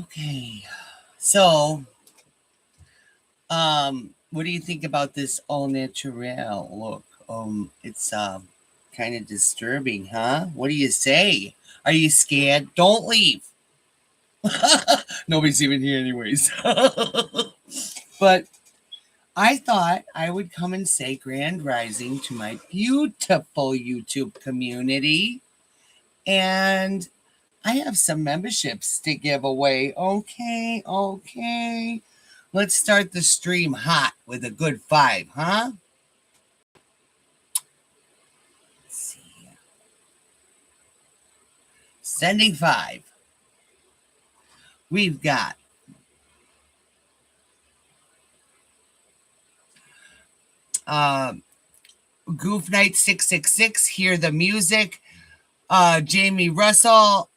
Okay. So, what do you think about this all natural look? It's kind of disturbing, huh? What do you say? Are you scared? Don't leave. Nobody's even here anyways. But I thought I would come and say grand rising to my beautiful YouTube community. And I have some memberships to give away. Okay. Let's start the stream hot with a good 5, huh? Let's see. Sending 5. We've got Goof Night 666, Hear the Music, Jamie Russell,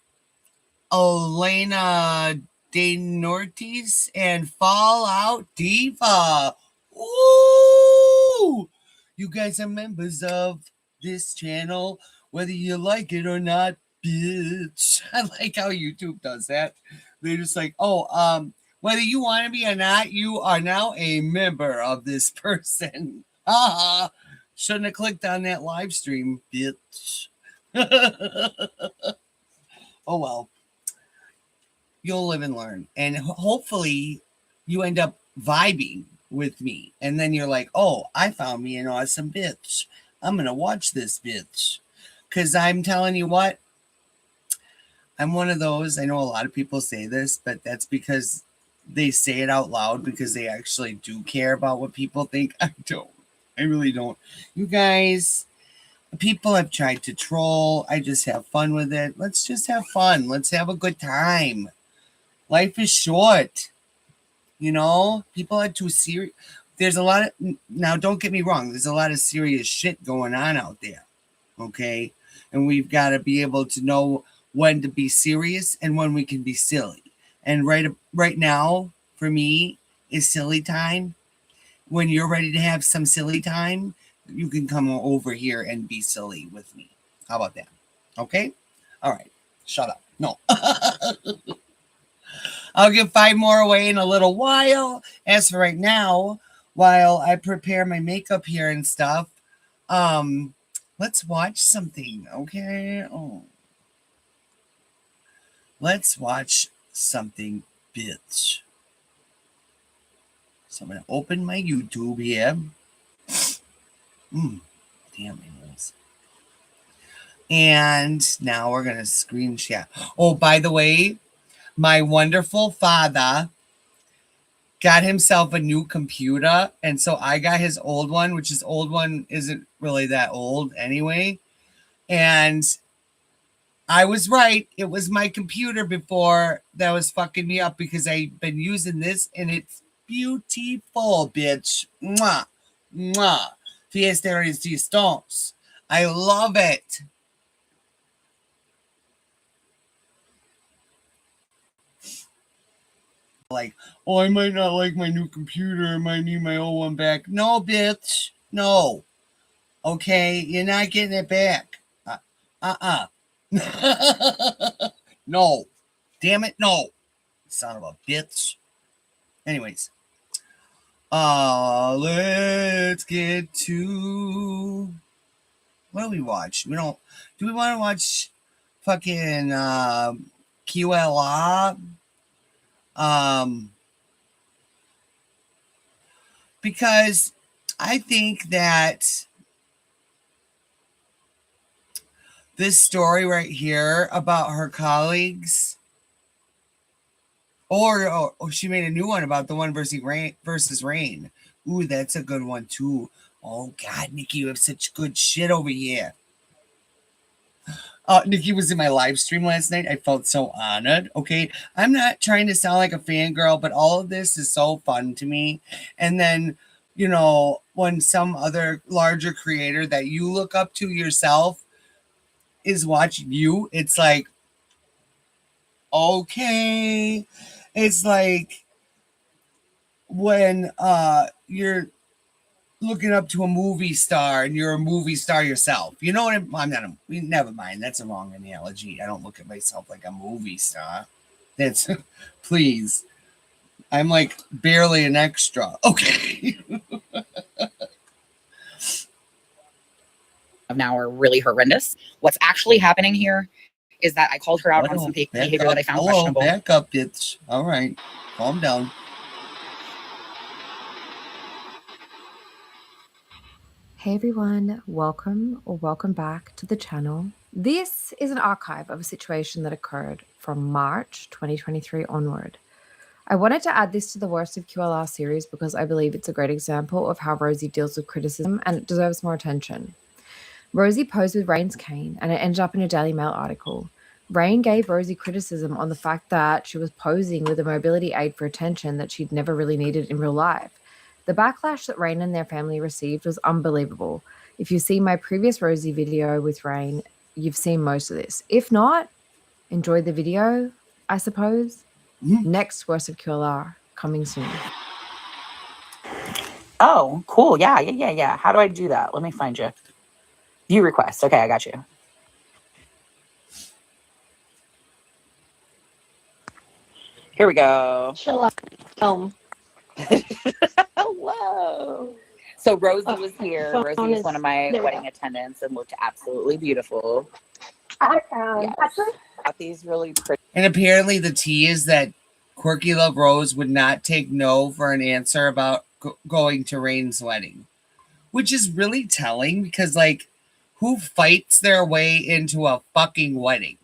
Elena De Nortis, and Fallout Diva. Ooh! You guys are members of this channel, whether you like it or not, bitch. I like how YouTube does that. They're just like, whether you want to be or not, you are now a member of this person. Shouldn't have clicked on that live stream, bitch. Oh well. You'll live and learn. And hopefully you end up vibing with me. And then you're like, oh, I found me an awesome bitch. I'm going to watch this bitch. Because I'm telling you what, I'm one of those. I know a lot of people say this, but that's because they say it out loud because they actually do care about what people think. I don't. I really don't. You guys, people have tried to troll. I just have fun with it. Let's just have fun. Let's have a good time. Life is short. You know, people are too serious. There's a lot of, now don't get me wrong, there's a lot of serious shit going on out there. Okay. And we've got to be able to know when to be serious and when we can be silly. And right now, for me, is silly time. When you're ready to have some silly time, you can come over here and be silly with me. How about that? Okay? All right. Shut up. No. I'll give 5 more away in a little while. As for right now, while I prepare my makeup here and stuff, let's watch something, okay? Let's watch something, bitch. So I'm going to open my YouTube here. Damn my nose. And now we're going to screen share. Oh, by the way, my wonderful father got himself a new computer. And so I got his old one, which his old one isn't really that old anyway. And I was right. It was my computer before that was fucking me up because I've been using this and it's beautiful, bitch. Mwah. Mwah. Fiesta resistance. I love it. Like, oh, I might not like my new computer. I might need my old one back. No, bitch. No. Okay, you're not getting it back. No. Damn it, no. Son of a bitch. Anyways. Let's get to what do we watch? We don't do we want to watch fucking QLR? Because I think that this story right here about her colleagues, or she made a new one about the one versus rain. Ooh, that's a good one too. Oh God, Nikki, you have such good shit over here. Nikki was in my live stream last night. I felt so honored. Okay. I'm not trying to sound like a fangirl, but all of this is so fun to me. And then, you know, when some other larger creator that you look up to yourself is watching you, it's like, okay. It's like when you're looking up to a movie star and you're a movie star yourself. You know what? Never mind. That's a wrong analogy. I don't look at myself like a movie star. That's please. I'm like barely an extra. Okay. Now are really horrendous. What's actually happening here is that I called her out on some behavior that I found questionable. Back up, bitch. All right. Calm down. Hey everyone, welcome or welcome back to the channel. This is an archive of a situation that occurred from March 2023 onward. I wanted to add this to the Worst of QLR series because I believe it's a great example of how Rosie deals with criticism and it deserves more attention. Rosie posed with Rain's cane and it ended up in a Daily Mail article. Rain gave Rosie criticism on the fact that she was posing with a mobility aid for attention that she'd never really needed in real life. The backlash that Rain and their family received was unbelievable. If you've seen my previous Rosie video with Rain, you've seen most of this. If not, enjoy the video, I suppose. Next Worst of QLR, coming soon. Oh, cool. Yeah. How do I do that? Let me find you. View request. Okay, I got you. Here we go. Hello. So Rosie was here. Rosie is one of my wedding attendants and looked absolutely beautiful. Yes. Got these really pretty. And apparently the tea is that Quirky Love Rose would not take no for an answer about going to Rain's wedding, which is really telling because, like, who fights their way into a fucking wedding?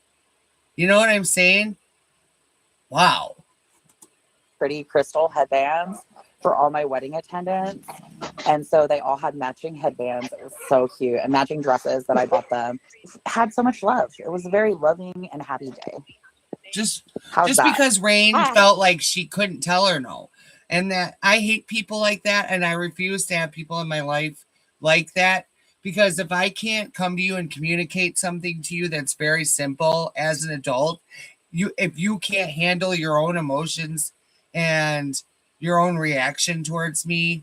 You know what I'm saying? Wow. Pretty crystal headbands for all my wedding attendants. And so they all had matching headbands. It was so cute. And matching dresses that I bought them. Had so much love. It was a very loving and happy day. Just because Rain felt like she couldn't tell her no. And that I hate people like that. And I refuse to have people in my life like that. Because if I can't come to you and communicate something to you that's very simple as an adult, if you can't handle your own emotions and your own reaction towards me,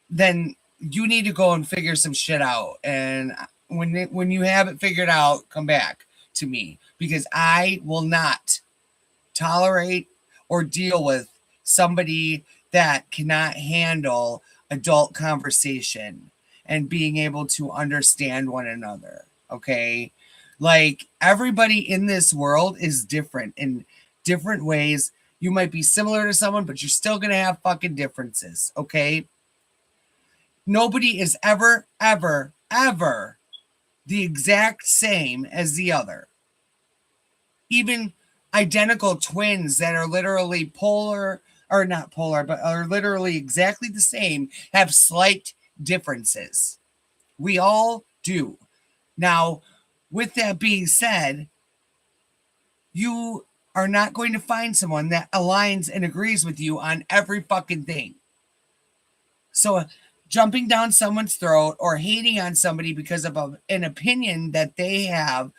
then you need to go and figure some shit out. And when you have it figured out, come back to me, because I will not tolerate or deal with somebody that cannot handle adult conversation and being able to understand one another. Okay. Like, everybody in this world is different in different ways. You might be similar to someone, but you're still going to have fucking differences. Okay. Nobody is ever the exact same as the other. Even identical twins that are literally polar, or not polar, but are literally exactly the same, have slight differences. We all do. Now, with that being said, you are not going to find someone that aligns and agrees with you on every fucking thing. So jumping down someone's throat or hating on somebody because of an opinion that they have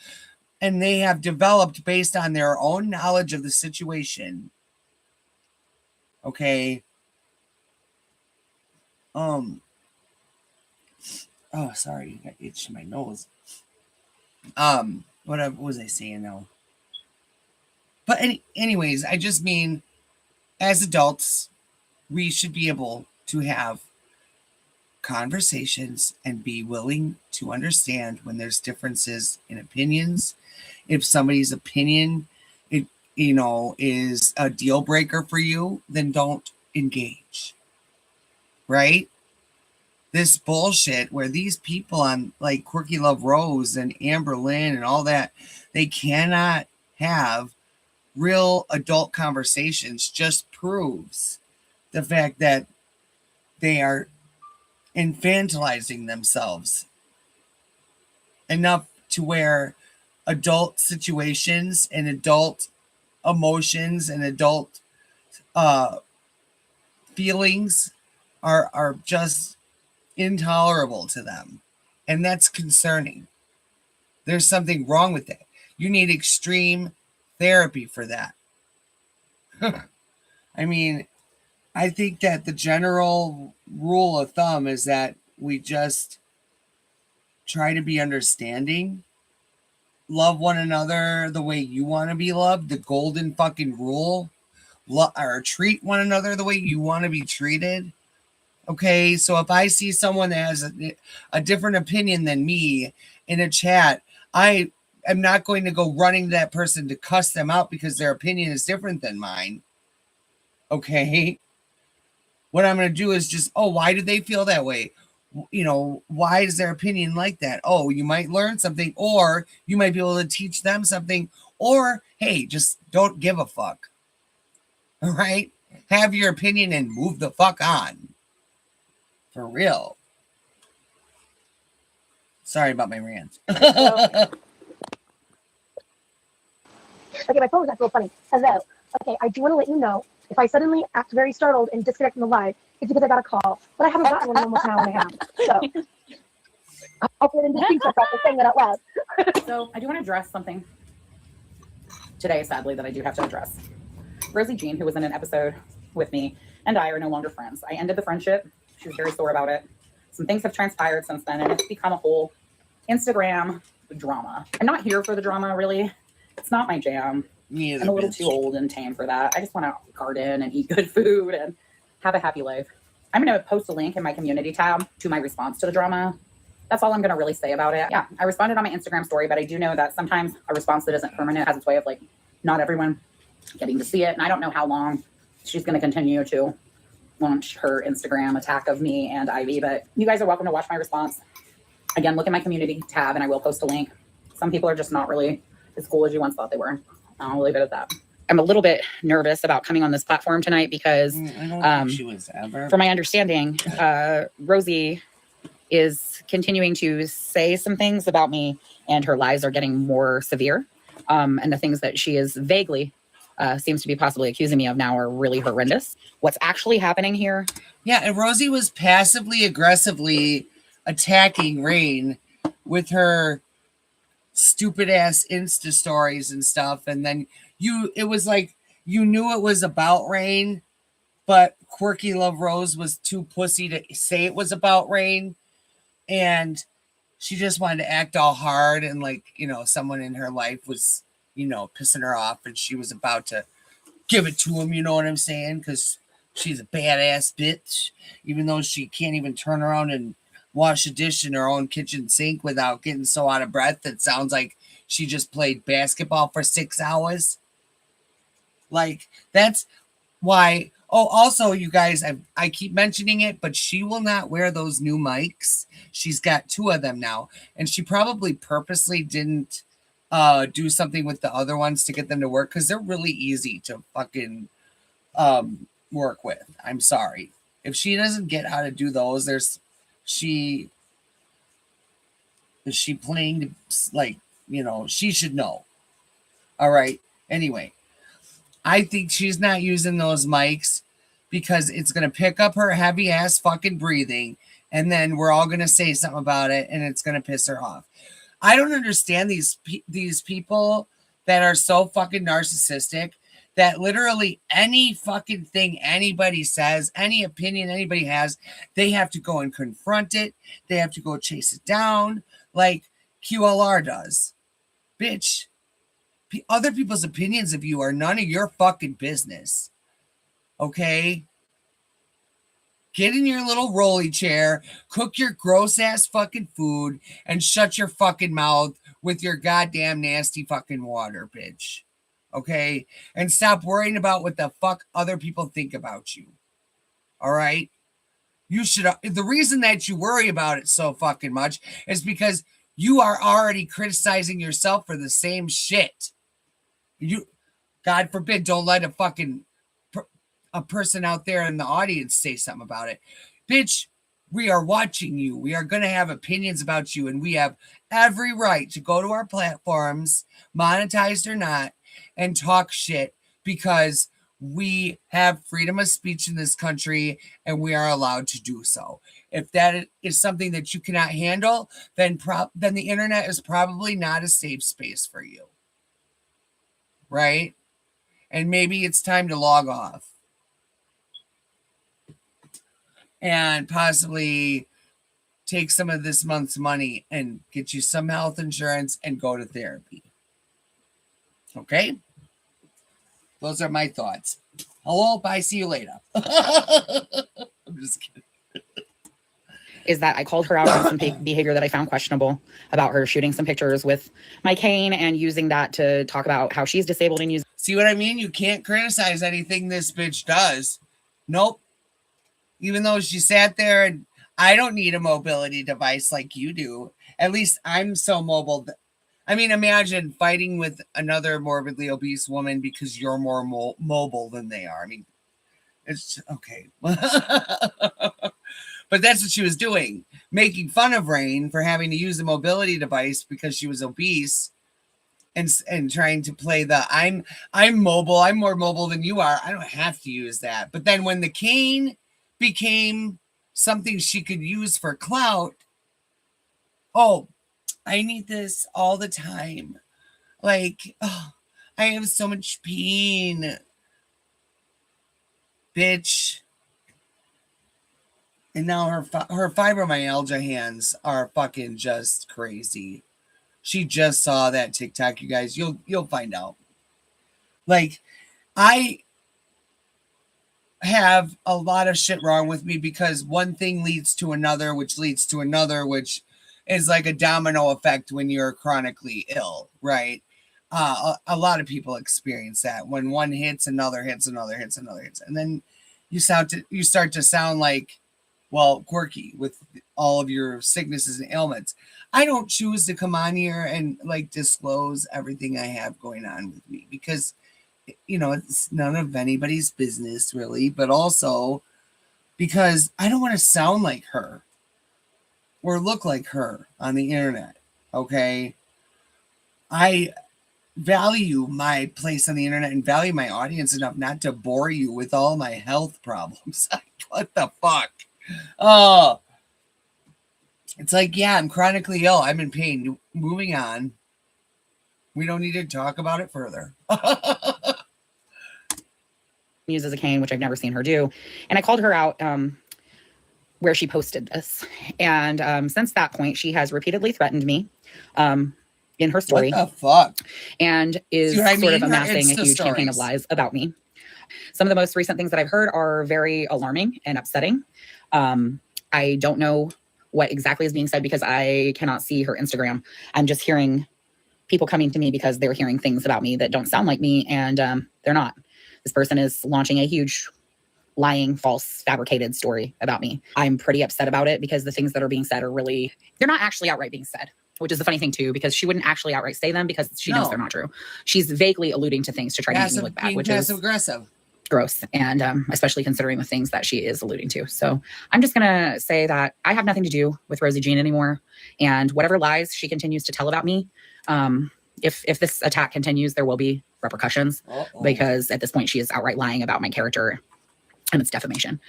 and they have developed based on their own knowledge of the situation. Okay. Oh, sorry, I got itch in my nose. What was I saying now? But anyways, I just mean, as adults, we should be able to have conversations and be willing to understand when there's differences in opinions. If somebody's opinion, is a deal breaker for you, then don't engage. Right? This bullshit where these people on like Quirky Love Rose and Amber Lynn and all that, they cannot have real adult conversations, just proves the fact that they are infantilizing themselves enough to where adult situations and adult emotions and adult feelings are just intolerable to them. And that's concerning. There's something wrong with that. You need extreme therapy for that. I mean, I think that the general rule of thumb is that we just try to be understanding love one another the way you want to be loved, the golden fucking rule, or treat one another the way you want to be treated. Okay, so if I see someone that has a different opinion than me in a chat, I am not going to go running to that person to cuss them out because their opinion is different than mine. Okay, what I'm going to do is just, oh, why do they feel that way? You know, why is their opinion like that? Oh, you might learn something, or you might be able to teach them something, or hey, just don't give a fuck. All right, have your opinion and move the fuck on. For real. Sorry about my rant. Okay, my phone was acting real funny. Hello. Okay, I do want to let you know, if I suddenly act very startled and disconnect from the live, it's because I got a call. But I haven't gotten one in almost an hour and a half. So, hopefully I didn't just think myself for saying that out loud. So, I do want to address something today, sadly, that I do have to address. Rosie Jean, who was in an episode with me, and I are no longer friends. I ended the friendship. She was very sore about it. Some things have transpired since then, and it's become a whole Instagram drama. I'm not here for the drama, really. It's not my jam. I'm a little too old and tame for that. I just want to garden and eat good food and have a happy life. I'm going to post a link in my community tab to my response to the drama. That's all I'm going to really say about it. Yeah, I responded on my Instagram story, but I do know that sometimes a response that isn't permanent has its way of like not everyone getting to see it. And I don't know how long she's going to continue to launch her Instagram attack of me and Ivy, but you guys are welcome to watch my response. Again, look at my community tab and I will post a link. Some people are just not really as cool as you once thought they were. I'll leave it at that. I'm a little bit nervous about coming on this platform tonight because I don't think she was ever. From my understanding, Rosie is continuing to say some things about me and her lies are getting more severe. And the things that she is vaguely seems to be possibly accusing me of now are really horrendous. What's actually happening here? Yeah, and Rosie was passively aggressively attacking Rain with her stupid ass Insta stories and stuff. And then it was like you knew it was about Rain, but Quirky Love Rose was too pussy to say it was about Rain. And she just wanted to act all hard and like, you know, someone in her life was, you know, pissing her off and she was about to give it to him, you know what I'm saying? Because she's a badass bitch, even though she can't even turn around and wash a dish in her own kitchen sink without getting so out of breath that sounds like she just played basketball for 6 hours. Like, that's why. Oh, also, you guys, I keep mentioning it, but she will not wear those new mics. She's got 2 of them now, and she probably purposely didn't do something with the other ones to get them to work because they're really easy to fucking work with. I'm sorry. If she doesn't get how to do those, is she playing to, like, you know, she should know. All right. Anyway, I think she's not using those mics because it's going to pick up her heavy ass fucking breathing. And then we're all going to say something about it and it's going to piss her off. I don't understand these people that are so fucking narcissistic that literally any fucking thing anybody says, any opinion anybody has, they have to go and confront it. They have to go chase it down like QLR does. Bitch, other people's opinions of you are none of your fucking business. Okay? Get in your little rolly chair, cook your gross ass fucking food, and shut your fucking mouth with your goddamn nasty fucking water, bitch. Okay? And stop worrying about what the fuck other people think about you. All right? You should. The reason that you worry about it so fucking much is because you are already criticizing yourself for the same shit. You, God forbid, don't let a person out there in the audience say something about it. Bitch, we are watching you. We are going to have opinions about you, and we have every right to go to our platforms, monetized or not, and talk shit because we have freedom of speech in this country and we are allowed to do so. If that is something that you cannot handle, then the internet is probably not a safe space for you. Right? And maybe it's time to log off. And possibly take some of this month's money and get you some health insurance and go to therapy. Okay? Those are my thoughts. Hello, bye, see you later. I'm just kidding. Is that I called her out on some behavior that I found questionable about her shooting some pictures with my cane and using that to talk about how she's disabled and using. See what I mean? You can't criticize anything this bitch does. Nope. Even though she sat there, and I don't need a mobility device like you do. At least I'm so mobile. I mean, imagine fighting with another morbidly obese woman because you're more mobile than they are. I mean, it's okay. But that's what she was doing, making fun of Rain for having to use a mobility device because she was obese, and trying to play the I'm mobile, I'm more mobile than you are. I don't have to use that. But then when the cane became something she could use for clout, oh, I need this all the time. Like, oh, I have so much pain, bitch. And now her fibromyalgia hands are fucking just crazy. She just saw that TikTok, you guys. You'll find out. Like, I have a lot of shit wrong with me because one thing leads to another, which leads to another, which is like a domino effect when you're chronically ill, right? A lot of people experience that. When one hits, another hits, another hits, another hits, and then you start to sound like, well, quirky with all of your sicknesses and ailments. I don't choose to come on here and like disclose everything I have going on with me because, you know, it's none of anybody's business really, but also because I don't want to sound like her or look like her on the internet. Okay. I value my place on the internet and value my audience enough not to bore you with all my health problems. What the fuck? Oh, it's like, yeah, I'm chronically ill. I'm in pain. Moving on. We don't need to talk about it further. Uses a cane, which I've never seen her do. And I called her out where she posted this. And since that point, she has repeatedly threatened me in her story. What the fuck? And is sort of amassing a huge campaign of lies about me. Some of the most recent things that I've heard are very alarming and upsetting. I don't know what exactly is being said because I cannot see her Instagram. I'm just hearing people coming to me because they're hearing things about me that don't sound like me, and they're not. This person is launching a huge lying, false, fabricated story about me. I'm pretty upset about it because the things that are being said are really, they're not actually outright being said, which is the funny thing too, because she wouldn't actually outright say them because she knows they're not true. She's vaguely alluding to things to try to make me look bad, which is aggressive. Gross. And especially considering the things that she is alluding to. So I'm just going to say that I have nothing to do with Rosie Jean anymore. And whatever lies she continues to tell about me, if this attack continues, there will be repercussions because at this point she is outright lying about my character and it's defamation.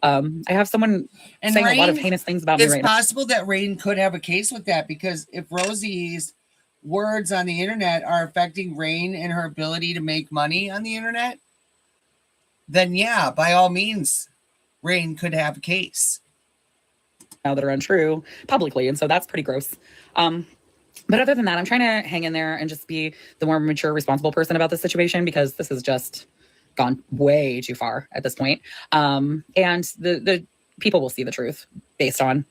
I have someone saying Rain, a lot of heinous things about me right now. It's possible that Rain could have a case with that because if Rosie's words on the internet are affecting Rain and her ability to make money on the internet, then yeah, by all means, Rain could have a case. Now that are untrue publicly. And so that's pretty gross. But other than that, I'm trying to hang in there and just be the more mature, responsible person about this situation because this has just gone way too far at this point. And the people will see the truth based on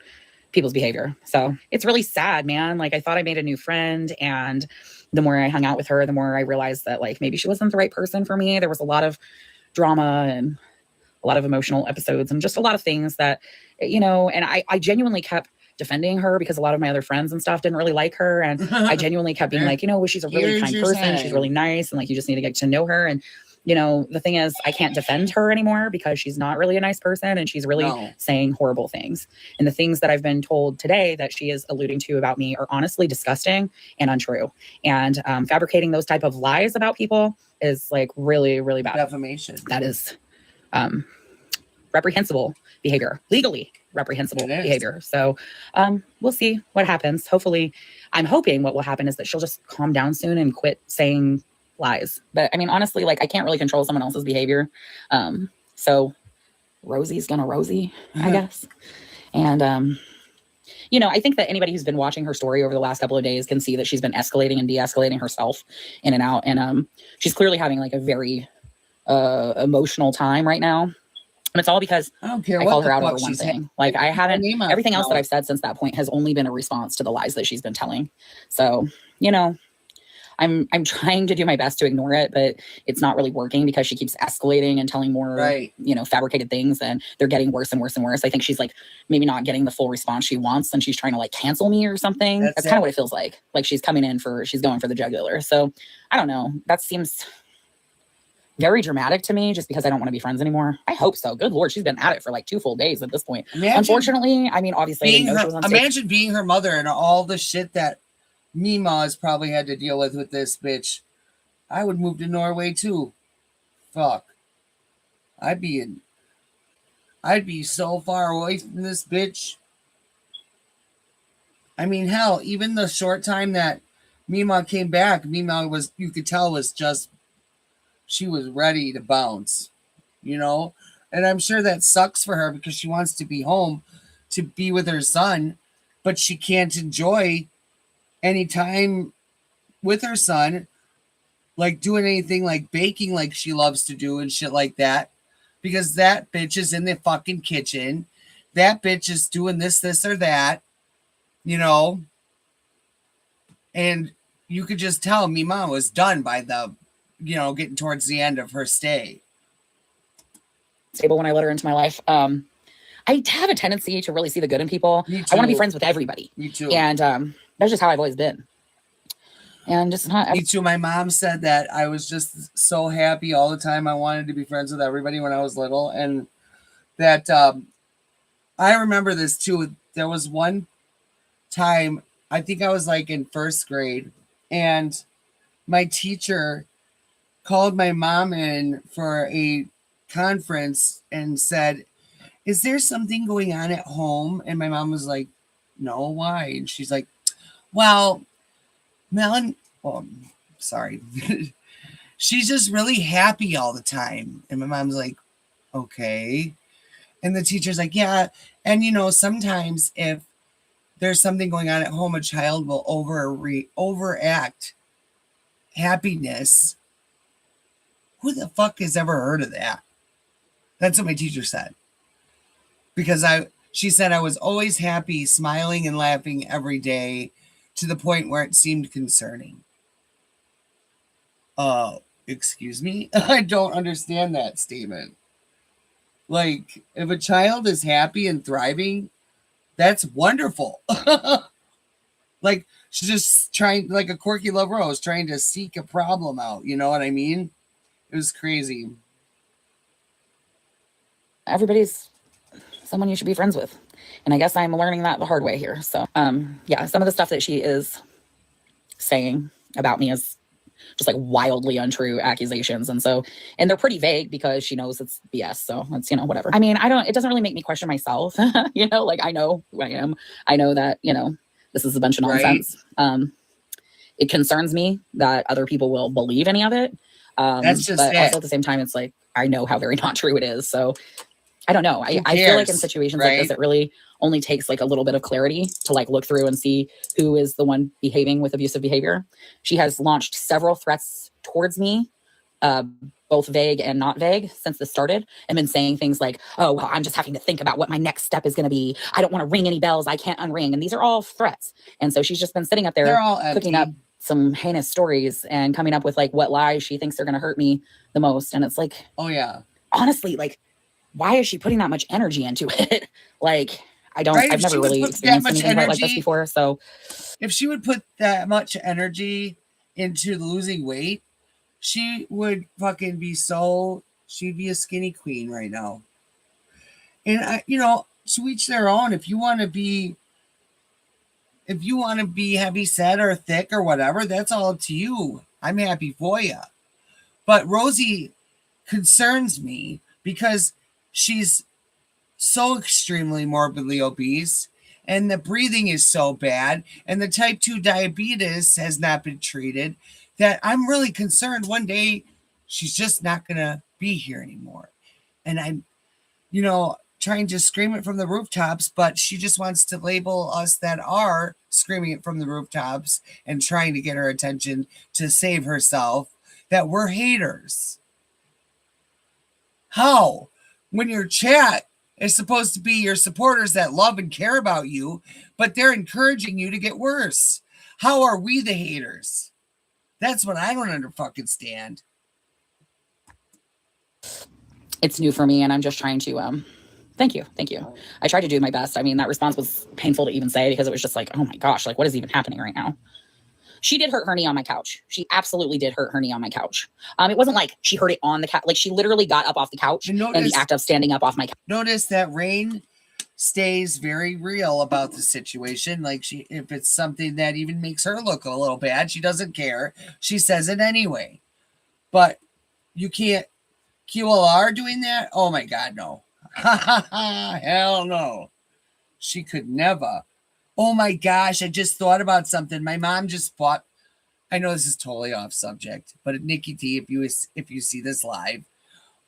people's behavior. So it's really sad, man. Like I thought I made a new friend, and the more I hung out with her, the more I realized that like maybe she wasn't the right person for me. There was a lot of drama and a lot of emotional episodes and just a lot of things that, you know, and I genuinely kept defending her because a lot of my other friends and stuff didn't really like her. And I genuinely kept being like, you know, well, she's a really kind person. She's really nice. And like, you just need to get to know her. And, you know, the thing is, I can't defend her anymore because she's not really a nice person and she's really saying horrible things. And the things that I've been told today that she is alluding to about me are honestly disgusting and untrue. And fabricating those type of lies about people is like really, really bad. Defamation. That is reprehensible behavior, legally reprehensible behavior. So we'll see what happens. Hopefully, I'm hoping what will happen is that she'll just calm down soon and quit saying lies. But I mean, honestly, like I can't really control someone else's behavior. So Rosie's gonna Rosie, I guess. And you know, I think that anybody who's been watching her story over the last couple of days can see that she's been escalating and de-escalating herself in and out. And she's clearly having like a very emotional time right now. And it's all because I don't care I what called the her out fuck over one she's thing. Like I her haven't, name out everything else that now. I've said since that point has only been a response to the lies that she's been telling. So, you know, I'm trying to do my best to ignore it, but it's not really working because she keeps escalating and telling more, Right. you know, fabricated things, and they're getting worse and worse and worse. I think she's like maybe not getting the full response she wants, and she's trying to like cancel me or something. That's kind of what it feels like. Like she's coming in for, she's going for the jugular. So I don't know. That seems very dramatic to me, just because I don't want to be friends anymore. I hope so. Good Lord, she's been at it for like 2 full days at this point. Unfortunately, I mean, obviously, I didn't know she was on stage. Imagine being her mother and all the shit that Mima has probably had to deal with this bitch. I would move to Norway too. Fuck. I'd be so far away from this bitch. I mean, hell, even the short time that Mima came back, Mima was, you could tell, was just, she was ready to bounce, you know? And I'm sure that sucks for her because she wants to be home to be with her son, but she can't enjoy any time with her son, like doing anything like baking like she loves to do and shit like that, because that bitch is in the fucking kitchen. That bitch is doing this or that, you know? And you could just tell Mima was done by the, you know, getting towards the end of her stay. Stable when I let her into my life. I have a tendency to really see the good in people. I want to be friends with everybody. Me too. And that's just how I've always been. And just not. Me too. My mom said that I was just so happy all the time. I wanted to be friends with everybody when I was little. And that I remember this too. There was one time, I think I was like in first grade, and my teacher called my mom in for a conference and said, "Is there something going on at home?" And my mom was like, "No, why?" And she's like, "Well, sorry. She's just really happy all the time." And my mom's like, "Okay." And the teacher's like, "Yeah. And you know, sometimes if there's something going on at home, a child will overact happiness." Who the fuck has ever heard of that? That's what my teacher said. Because she said I was always happy, smiling and laughing every day to the point where it seemed concerning. Excuse me? I don't understand that statement. Like, if a child is happy and thriving, that's wonderful. Like, she's just trying, like a quirky love rose, trying to seek a problem out. You know what I mean? It was crazy. Everybody's someone you should be friends with. And I guess I'm learning that the hard way here. So, yeah, some of the stuff that she is saying about me is just like wildly untrue accusations. And they're pretty vague because she knows it's BS. So it's, you know, whatever. I mean, it doesn't really make me question myself. You know, like I know who I am. I know that, you know, this is a bunch of nonsense. Right. It concerns me that other people will believe any of it. That's just but it. Also at the same time, it's like, I know how very not true it is. So I don't know. I feel like in situations like this, it really only takes like a little bit of clarity to like look through and see who is the one behaving with abusive behavior. She has launched several threats towards me, both vague and not vague, since this started, and been saying things like, "Oh, well, I'm just having to think about what my next step is going to be. I don't want to ring any bells. I can't unring." And these are all threats. And so she's just been sitting up there cooking up some heinous stories and coming up with like what lies she thinks are going to hurt me the most. And it's like, oh yeah, honestly, like, why is she putting that much energy into it? Like, I've never really experienced anything like this before. So if she would put that much energy into losing weight, she would fucking be she'd be a skinny queen right now. And you know, to each their own. If you want to be heavy set or thick or whatever, that's all up to you. I'm happy for you. But Rosie concerns me because she's so extremely morbidly obese, and the breathing is so bad, and the type 2 diabetes has not been treated, that I'm really concerned one day she's just not going to be here anymore. And I'm, you know, trying to scream it from the rooftops, but she just wants to label us that are screaming it from the rooftops and trying to get her attention to save herself, that we're haters. How? When your chat is supposed to be your supporters that love and care about you, but they're encouraging you to get worse. How are we the haters? That's what I don't understand. It's new for me, and I'm just trying to thank you. I tried to do my best. I mean, that response was painful to even say, because it was just like, oh my gosh, like, what is even happening right now? She did hurt her knee on my couch. She absolutely did hurt her knee on my couch. It wasn't like she hurt it on the couch. Like, she literally got up off the couch in the act of standing up off my couch. Notice that Rain stays very real about the situation. Like, if it's something that even makes her look a little bad, she doesn't care. She says it anyway. But you can't. QLR doing that? Oh my God, no. Hell no. She could never. Oh my gosh, I just thought about something. My mom just bought, I know this is totally off subject, but Nikki T, if you see this live,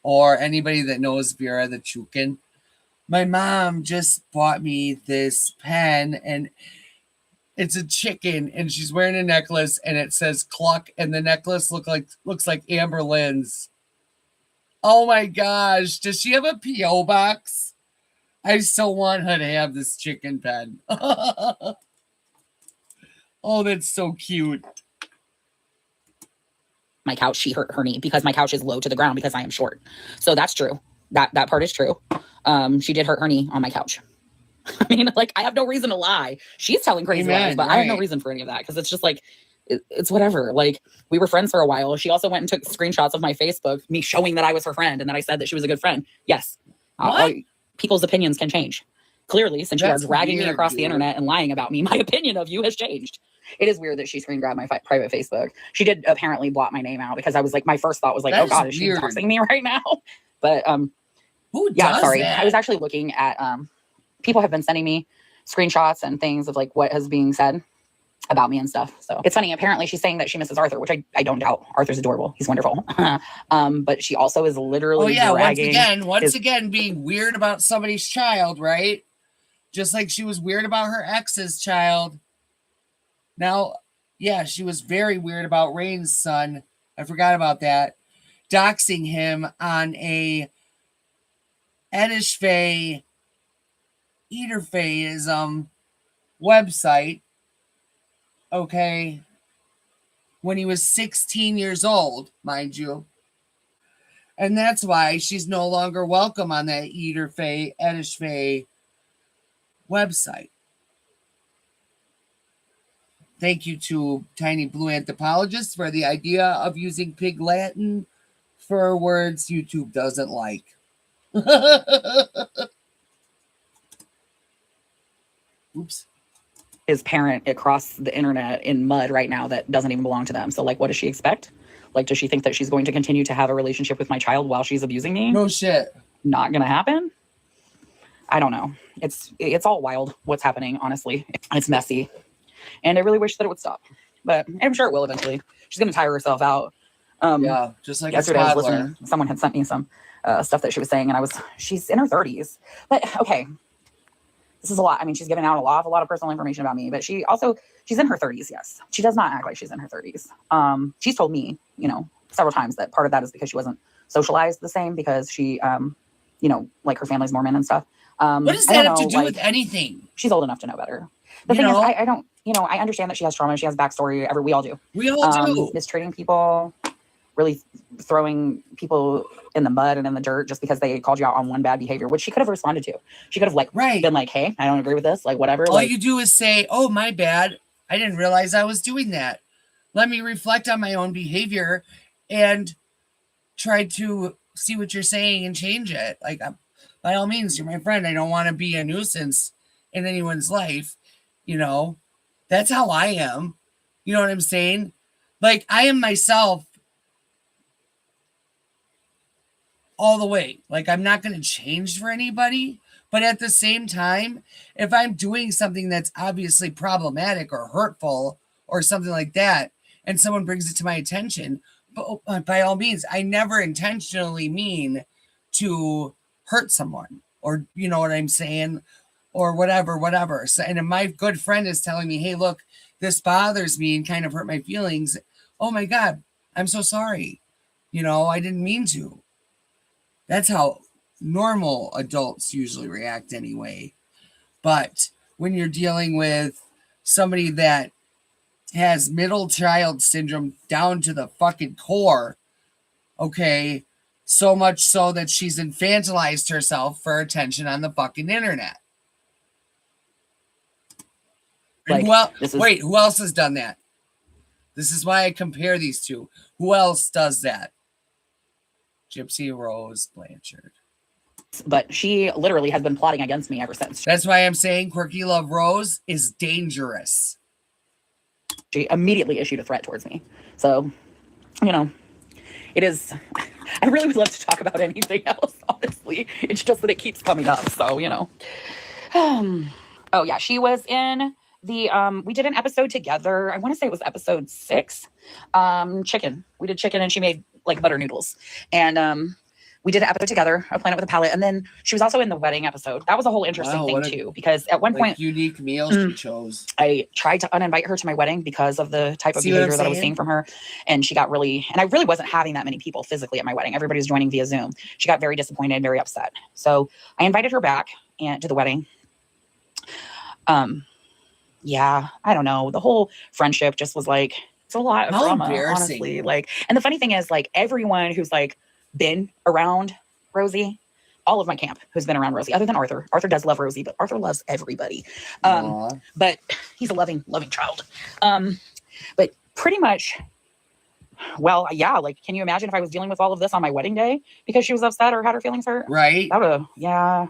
or anybody that knows Vera the Chukin, my mom just bought me this pen, and it's a chicken, and she's wearing a necklace, and it says Cluck, and the necklace looks like Amber Lynn's. Oh my gosh, does she have a P.O. box? I still want her to have this chicken pen. Oh, that's so cute. My couch, she hurt her knee because my couch is low to the ground because I am short. So that's true. That part is true. She did hurt her knee on my couch. I mean, like, I have no reason to lie. She's telling crazy lies, but I have no reason for any of that, because it's just like, it's whatever. Like, we were friends for a while. She also went and took screenshots of my Facebook, me showing that I was her friend and that I said that she was a good friend. Yes. People's opinions can change. Clearly, since you are dragging me across the internet and lying about me, my opinion of you has changed. It is weird that she screen grabbed my private Facebook. She did apparently blot my name out, because I was like, my first thought was like, oh God, is she doxing me right now? But who does that? I was actually looking at people have been sending me screenshots and things of like what is being said about me and stuff. So it's funny. Apparently she's saying that she misses Arthur, which I don't doubt. Arthur's adorable. He's wonderful. But she also is literally once again being weird about somebody's child, right? Just like she was weird about her ex's child. Now, yeah, she was very weird about Rain's son. I forgot about that. Doxing him on a Edishfay Eaterfayism website. Okay, when he was 16 years old, mind you. And that's why she's no longer welcome on that Edishfay website. Thank you to Tiny Blue Anthropologist for the idea of using Pig Latin for words YouTube doesn't like. Oops. His parent across the internet in mud right now that doesn't even belong to them. So, like, what does she expect? Like, does she think that she's going to continue to have a relationship with my child while she's abusing me? No shit. Not gonna happen. I don't know. It's all wild what's happening, honestly. It's messy. And I really wish that it would stop. But I'm sure it will eventually. She's gonna tire herself out. Yeah, just like yesterday I was listening. Someone had sent me some stuff that she was saying, and she's in her 30s. But okay. This is a lot. I mean, she's giving out a lot of personal information about me, but she's in her 30s. Yes. She does not act like she's in her 30s. She's told me, several times that part of that is because she wasn't socialized the same, because she, like her family's Mormon and stuff. What does that have to do with anything? She's old enough to know better. The thing is, I don't, I understand that she has trauma. She has backstory. We all do. We all do. Mistreating people, really throwing people in the mud and in the dirt just because they called you out on one bad behavior, which she could have responded to. She could have been like, hey, I don't agree with this. Like, whatever. All you do is say, oh, my bad. I didn't realize I was doing that. Let me reflect on my own behavior and try to see what you're saying and change it. Like, by all means, you're my friend. I don't want to be a nuisance in anyone's life. That's how I am. You know what I'm saying? Like, I am myself all the way. Like, I'm not going to change for anybody. But at the same time, if I'm doing something that's obviously problematic or hurtful or something like that, and someone brings it to my attention, but by all means, I never intentionally mean to hurt someone. or you know what I'm saying, or whatever. So, and if my good friend is telling me, hey, look, this bothers me and kind of hurt my feelings. Oh my God, I'm so sorry. You know, I didn't mean to. That's how normal adults usually react anyway. But when you're dealing with somebody that has middle child syndrome down to the fucking core, okay, so much so that she's infantilized herself for attention on the fucking internet. Like, who else has done that? This is why I compare these two. Who else does that? Gypsy Rose Blanchard. But she literally has been plotting against me ever since. That's why I'm saying Quirky Love Rose is dangerous. She immediately issued a threat towards me. So, you know, it is. I really would love to talk about anything else, honestly. It's just that it keeps coming up. So, you know. Oh, yeah. She was in the, we did an episode together. I want to say it was episode 6. Chicken. We did chicken and she made like butter noodles. And, we did an episode together, A Planet with a Palette, and then she was also in the wedding episode. That was a whole interesting thing too, because at one point, unique meal she chose. I tried to uninvite her to my wedding because of the type of behavior that I was seeing from her, and she got really, and I really wasn't having that many people physically at my wedding. Everybody was joining via Zoom. She got very disappointed, very upset. So I invited her back and to the wedding. Yeah, I don't know. The whole friendship just was like, it's a lot of drama, honestly. Like, and the funny thing is, like, everyone who's like been around Rosie, all of my camp who's been around Rosie, other than Arthur. Arthur does love Rosie, but Arthur loves everybody. But he's a loving child. But pretty much, well, yeah, like, can you imagine if I was dealing with all of this on my wedding day because she was upset or had her feelings hurt? Right. That would, yeah.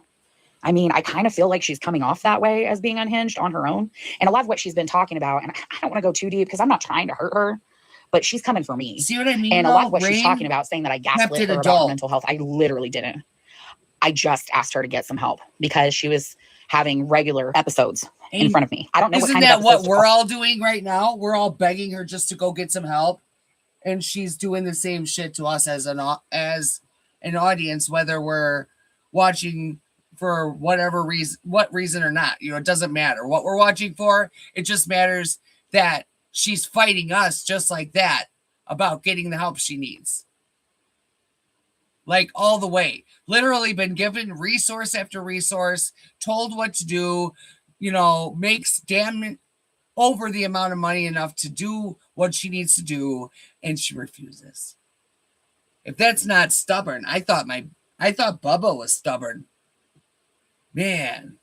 I mean, I kind of feel like she's coming off that way as being unhinged on her own. And a lot of what she's been talking about, and I don't want to go too deep because I'm not trying to hurt her, but she's coming for me. See what I mean? And a lot of what she's talking about, saying that I gaslit her about her mental health, I literally didn't. I just asked her to get some help because she was having regular episodes in front of me. I don't know what kind of episodes. Isn't that what we're all doing right now? We're all begging her just to go get some help. And she's doing the same shit to us as an audience, whether we're watching for whatever reason, what reason or not. You know, it doesn't matter what we're watching for. It just matters that she's fighting us just like that about getting the help she needs. Like all the way. Literally been given resource after resource, told what to do, you know, makes damn over the amount of money enough to do what she needs to do, and she refuses. If that's not stubborn, I thought Bubba was stubborn. Man.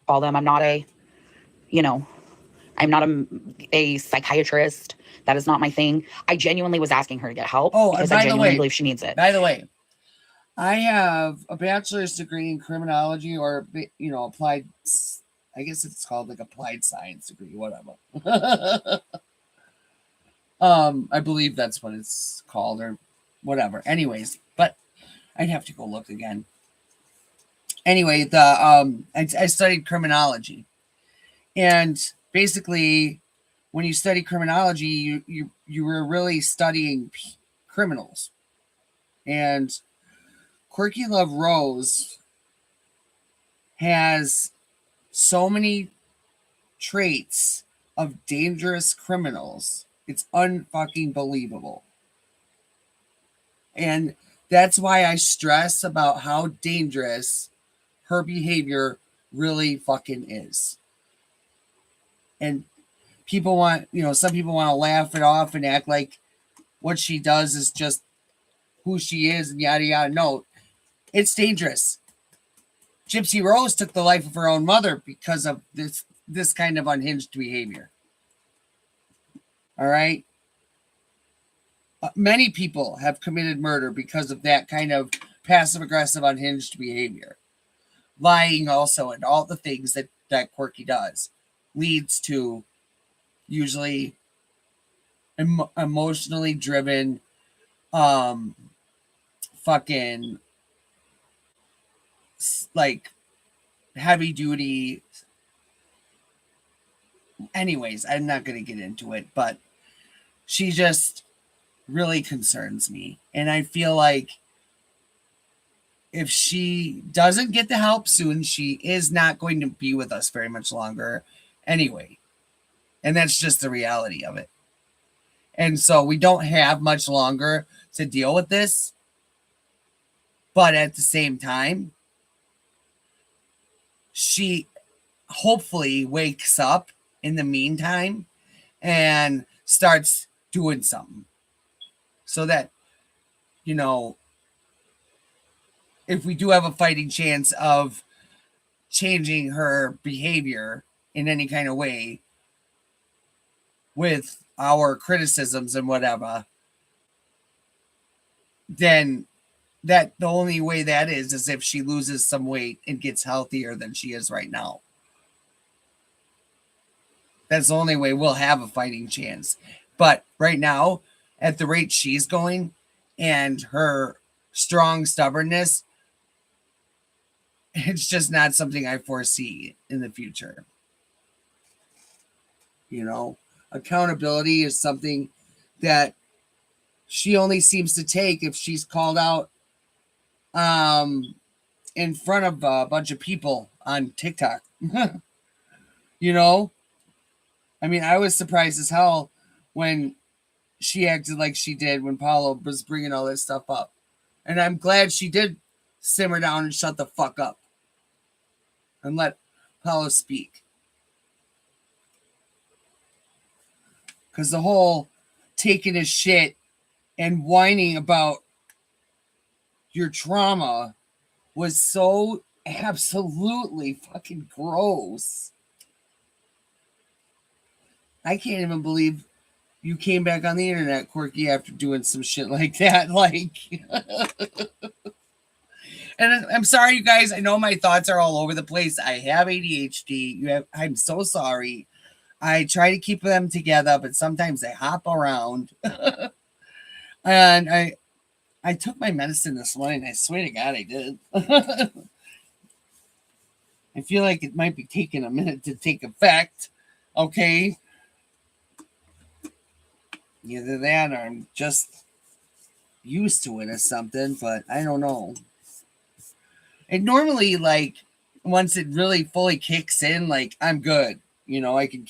All them. I'm not I'm not a psychiatrist. That is not my thing. I genuinely was asking her to get help because I genuinely believe she needs it. By the way, I have a bachelor's degree in criminology, or, you know, applied, I guess it's called like applied science degree, whatever. I believe that's what it's called or whatever. Anyways, but I'd have to go look again. Anyway, I studied criminology, and basically, when you study criminology, you were really studying criminals. And Quirky Love Rose has so many traits of dangerous criminals. It's unfucking believable. And that's why I stress about how dangerous her behavior really fucking is. And people want, you know, some people want to laugh it off and act like what she does is just who she is and yada yada. No, it's dangerous. Gypsy Rose took the life of her own mother because of this kind of unhinged behavior. All right. Many people have committed murder because of that kind of passive aggressive unhinged behavior. Lying also, and all the things that Quirky does leads to usually emotionally driven fucking like heavy duty. Anyways, I'm not going to get into it, but she just really concerns me. And I feel like if she doesn't get the help soon, she is not going to be with us very much longer anyway. And that's just the reality of it. And so we don't have much longer to deal with this. But at the same time, she hopefully wakes up in the meantime and starts doing something. So that, you know, if we do have a fighting chance of changing her behavior in any kind of way with our criticisms and whatever, then that the only way that is if she loses some weight and gets healthier than she is right now. That's the only way we'll have a fighting chance. But right now, at the rate she's going and her strong stubbornness, it's just not something I foresee in the future. You know, accountability is something that she only seems to take if she's called out in front of a bunch of people on TikTok. You know, I mean, I was surprised as hell when she acted like she did when Paulo was bringing all this stuff up. And I'm glad she did simmer down and shut the fuck up and let Paulo speak. Because the whole taking his shit and whining about your trauma was so absolutely fucking gross. I can't even believe you came back on the internet, Quirky, after doing some shit like that. Like, and I'm sorry, you guys. I know my thoughts are all over the place. I have ADHD. I'm so sorry. I try to keep them together, but sometimes they hop around. And I took my medicine this morning. I swear to God, I did. I feel like it might be taking a minute to take effect. Okay. Either that or I'm just used to it or something, but I don't know. And normally, like, once it really fully kicks in, like, I'm good. You know, I can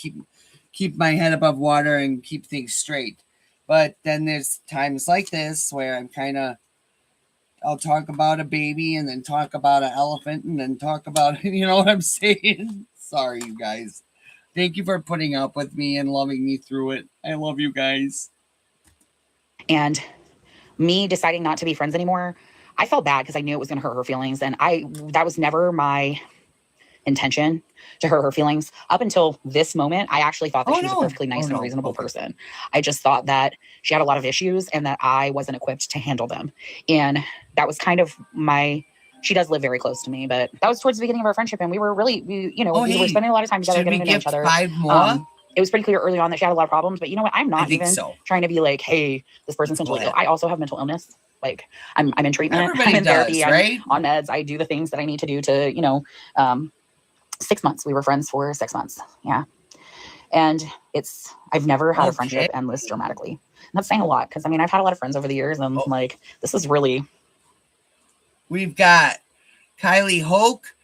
keep my head above water and keep things straight. But then there's times like this where I'm kind of, I'll talk about a baby and then talk about an elephant and then talk about, you know what I'm saying? Sorry, you guys. Thank you for putting up with me and loving me through it. I love you guys. And me deciding not to be friends anymore, I felt bad because I knew it was going to hurt her feelings. And that was never my intention to hurt her feelings. Up until this moment, I actually thought that she was a perfectly nice and reasonable person. I just thought that she had a lot of issues and that I wasn't equipped to handle them. And that was kind of she does live very close to me, but that was towards the beginning of our friendship. And we were really, we were spending a lot of time together, getting to know each other. 5 more? It was pretty clear early on that she had a lot of problems, but you know what? I'm not even trying to be like, hey, this person's mentally ill. I also have mental illness. Like I'm in treatment. Everybody I'm in therapy. does, right? I'm on meds. I do the things that I need to do to, 6 months. We were friends for 6 months. Yeah. And I've never had a friendship end this dramatically. And that's saying a lot because, I mean, I've had a lot of friends over the years and like, this is really. We've got Kylie Hoke,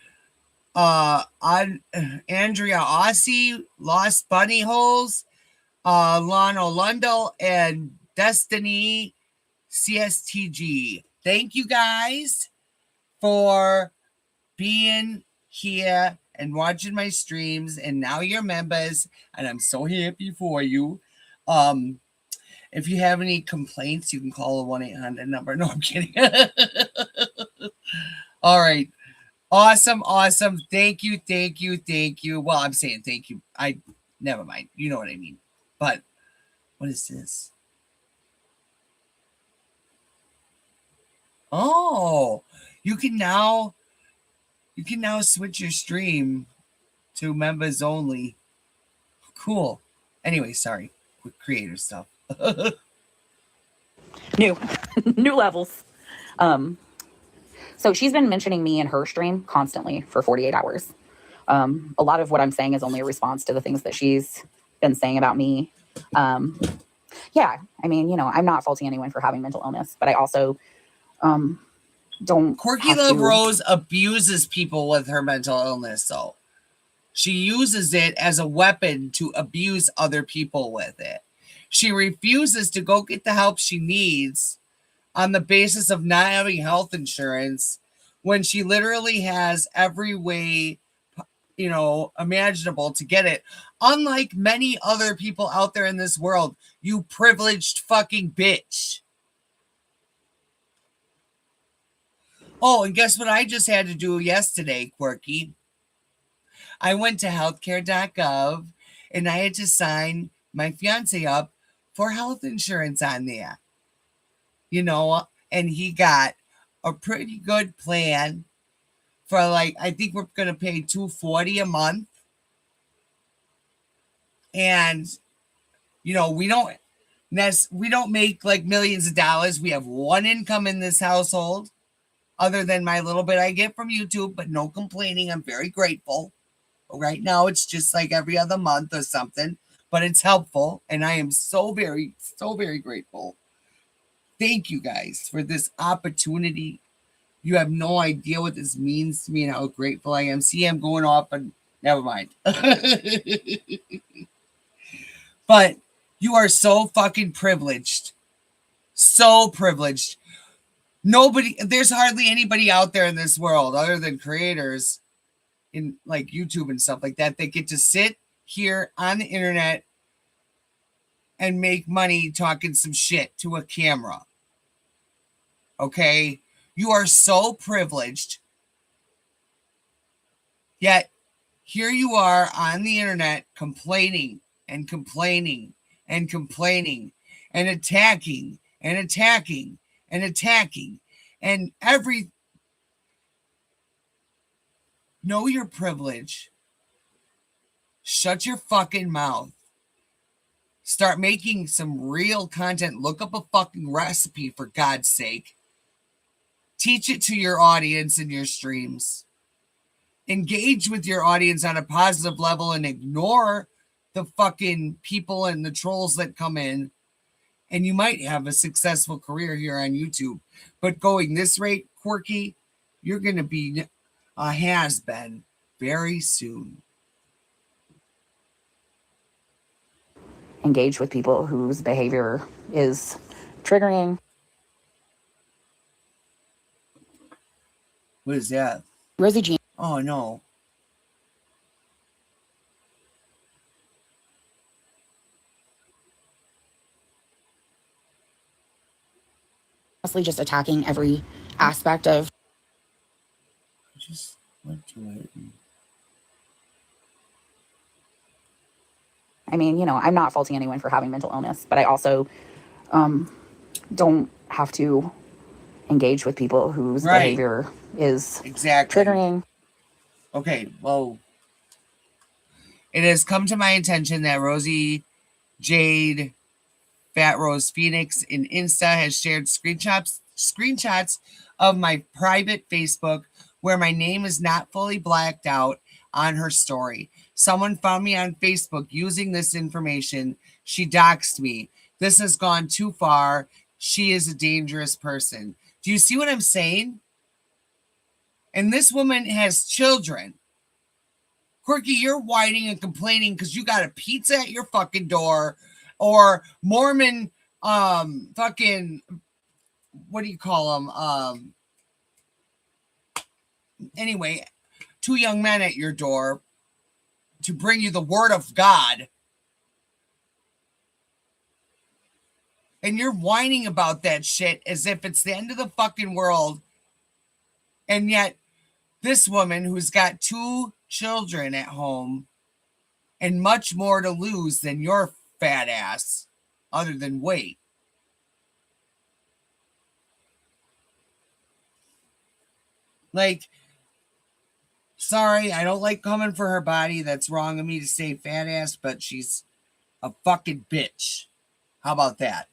Andrea Ossie, Lost Bunny Holes, Lana Lundell, and Destiny CSTG. Thank you guys for being here and watching my streams, and now you're members, and I'm so happy for you. If you have any complaints, you can call the 1-800 number. No, I'm kidding. All right. Awesome. Thank you. Well, I'm saying thank you. Never mind. You know what I mean. But what is this? Oh, you can now switch your stream to members only. Cool. Anyway, sorry. With creator stuff. New levels. So she's been mentioning me in her stream constantly for 48 hours. A lot of what I'm saying is only a response to the things that she's been saying about me. Yeah, I mean, I'm not faulting anyone for having mental illness, but I also don't Quirky have Love to. Rose abuses people with her mental illness, though. She uses it as a weapon to abuse other people with it. She refuses to go get the help she needs on the basis of not having health insurance when she literally has every way, imaginable to get it. Unlike many other people out there in this world, you privileged fucking bitch. Oh, and guess what I just had to do yesterday, Quirky? I went to healthcare.gov and I had to sign my fiance up for health insurance on there. And he got a pretty good plan for I think we're gonna pay $240 a month. And we don't make like millions of dollars. We have one income in this household, other than my little bit I get from YouTube, but no complaining. I'm very grateful. Right now, it's just like every other month or something, but it's helpful. And I am so very, so very grateful. Thank you guys for this opportunity. You have no idea what this means to me and how grateful I am. See, I'm going off, and never mind. But you are so fucking privileged. So privileged. There's hardly anybody out there in this world other than creators in like YouTube and stuff like that get to sit here on the internet and make money talking some shit to a camera. Okay? You are so privileged. Yet here you are on the internet complaining and complaining and complaining and attacking and attacking and attacking and know your privilege. Shut your fucking mouth. Start making some real content. Look up a fucking recipe, for God's sake. Teach it to your audience in your streams. Engage with your audience on a positive level and ignore the fucking people and the trolls that come in. And you might have a successful career here on YouTube. But going this rate, Quirky, you're going to be a has-been very soon. Engage with people whose behavior is triggering. What is that? Rosie Jean. Oh, no. Honestly, just attacking every aspect of. I just went to it. I mean, I'm not faulting anyone for having mental illness, but I also don't have to engage with people whose behavior is triggering. Okay, well, it has come to my attention that Rosie Jade Fat Rose Phoenix in Insta has shared screenshots of my private Facebook where my name is not fully blacked out on her story. Someone found me on Facebook using this information. She doxed me. This has gone too far. She is a dangerous person. Do you see what I'm saying? And this woman has children. Quirky, you're whining and complaining because you got a pizza at your fucking door, or Mormon, fucking, what do you call them? Anyway, two young men at your door to bring you the word of God. And you're whining about that shit as if it's the end of the fucking world. And yet, this woman who's got 2 children at home and much more to lose than your fat ass, other than weight. Like, sorry, I don't like coming for her body. That's wrong of me to say fat ass, but she's a fucking bitch. How about that?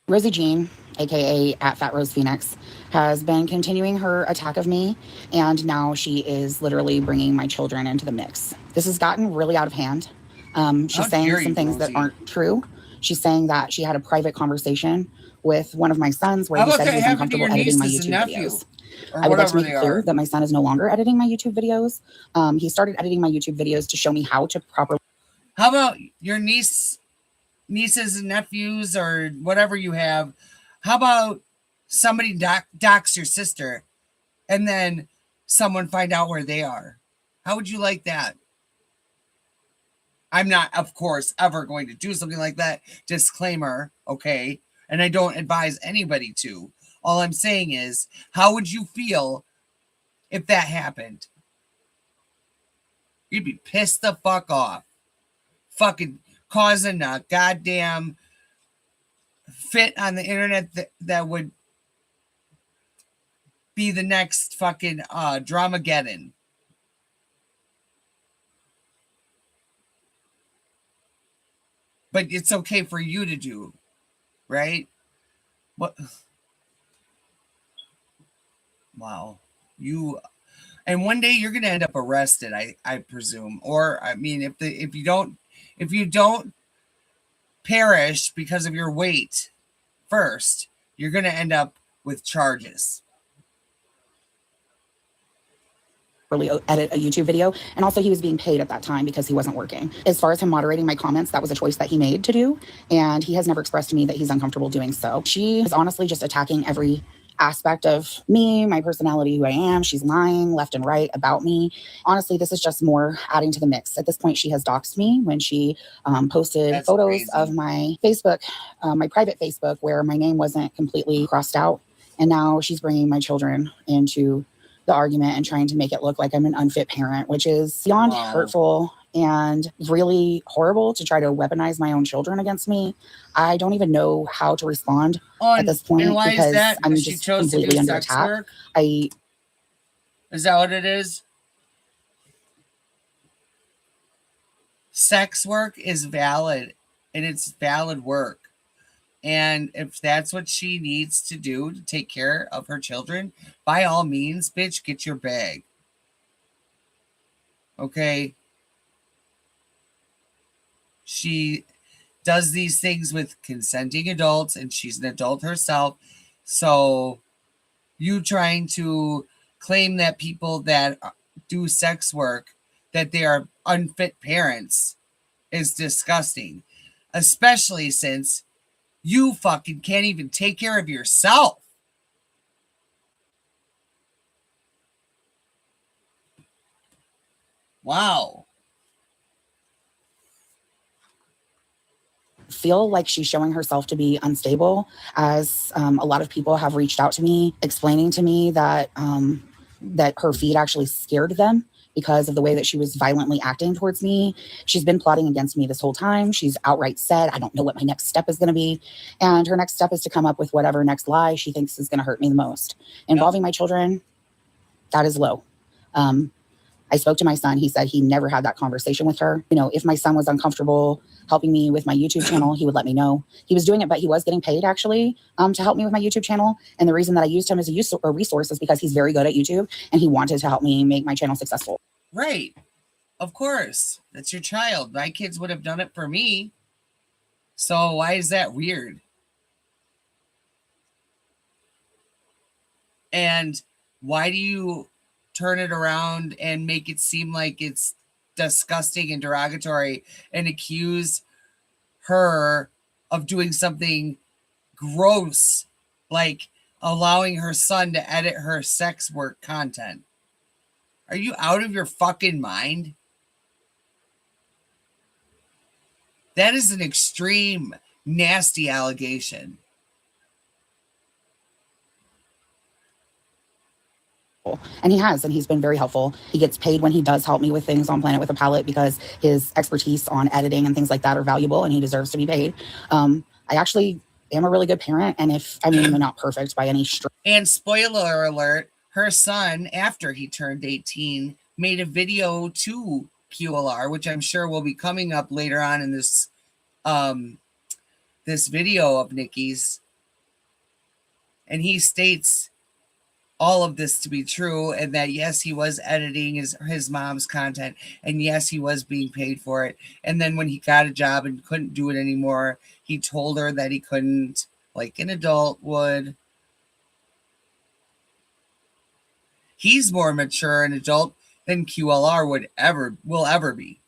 Rosie Jean, aka at Fat Rose Phoenix, has been continuing her attack of me, and now she is literally bringing my children into the mix. This has gotten really out of hand. She's saying some things that aren't true, She's saying that she had a private conversation with one of my sons where How he about said that he was happened to uncomfortable your editing my nieces and YouTube nephew? videos. Or I would like to whatever make they it clear are. that my son is no longer editing my YouTube videos. He started editing my YouTube videos to show me how to properly. How about your nieces and nephews or whatever you have? How about somebody dox your sister and then someone find out where they are? How would you like that? I'm not, of course, ever going to do something like that. Disclaimer, okay? And I don't advise anybody to. All I'm saying is, how would you feel if that happened? You'd be pissed the fuck off. Fucking causing a goddamn fit on the internet that would be the next fucking Dramageddon. But it's okay for you to do, right? What? Wow. And one day you're gonna end up arrested, I presume. Or I mean, if you don't perish because of your weight first, you're gonna end up with charges. Edit a YouTube video. And also he was being paid at that time because he wasn't working. As far as him moderating my comments, that was a choice that he made to do. And he has never expressed to me that he's uncomfortable doing so. She is honestly just attacking every aspect of me, my personality, who I am. She's lying left and right about me. Honestly, this is just more adding to the mix. At this point, she has doxed me when she posted That's photos crazy. of my Facebook, my private Facebook, where my name wasn't completely crossed out. And now she's bringing my children into the argument and trying to make it look like I'm an unfit parent, which is beyond hurtful and really horrible to try to weaponize my own children against me. I don't even know how to respond at this point and why because is that? I'm Because she just chose to completely do under sex attack. work? Is that what it is? Sex work is valid, and it's valid work. And if that's what she needs to do to take care of her children, by all means, bitch, get your bag. Okay? She does these things with consenting adults, and she's an adult herself. So you trying to claim that people that do sex work, that they are unfit parents, is disgusting. Especially since you fucking can't even take care of yourself. Wow. feel like she's showing herself to be unstable, as a lot of people have reached out to me explaining to me that that her feed actually scared them because of the way that she was violently acting towards me. She's been plotting against me this whole time. She's outright said, I don't know what my next step is going to be. And her next step is to come up with whatever next lie she thinks is going to hurt me the most. Involving my children, that is low. I spoke to my son. He said he never had that conversation with her. You know, if my son was uncomfortable helping me with my YouTube channel, he would let me know. He was doing it, but he was getting paid actually to help me with my YouTube channel. And the reason that I used him as a resource is because he's very good at YouTube and he wanted to help me make my channel successful. Right. Of course. That's your child. My kids would have done it for me. So why is that weird? And why do you turn it around and make it seem like it's disgusting and derogatory and accuse her of doing something gross, like allowing her son to edit her sex work content? Are you out of your fucking mind? That is an extreme, nasty allegation. And he has, and he's been very helpful. He gets paid when he does help me with things on Planet with a Palette because his expertise on editing and things like that are valuable and he deserves to be paid. I actually am a really good parent, and I'm not perfect by any stretch. And spoiler alert, her son, after he turned 18, made a video to QLR, which I'm sure will be coming up later on in this this video of Nikki's. And he states all of this to be true, and that yes, he was editing his mom's content, and yes, he was being paid for it. And then when he got a job and couldn't do it anymore, he told her that he couldn't, like an adult would. He's more mature and adult than QLR will ever be.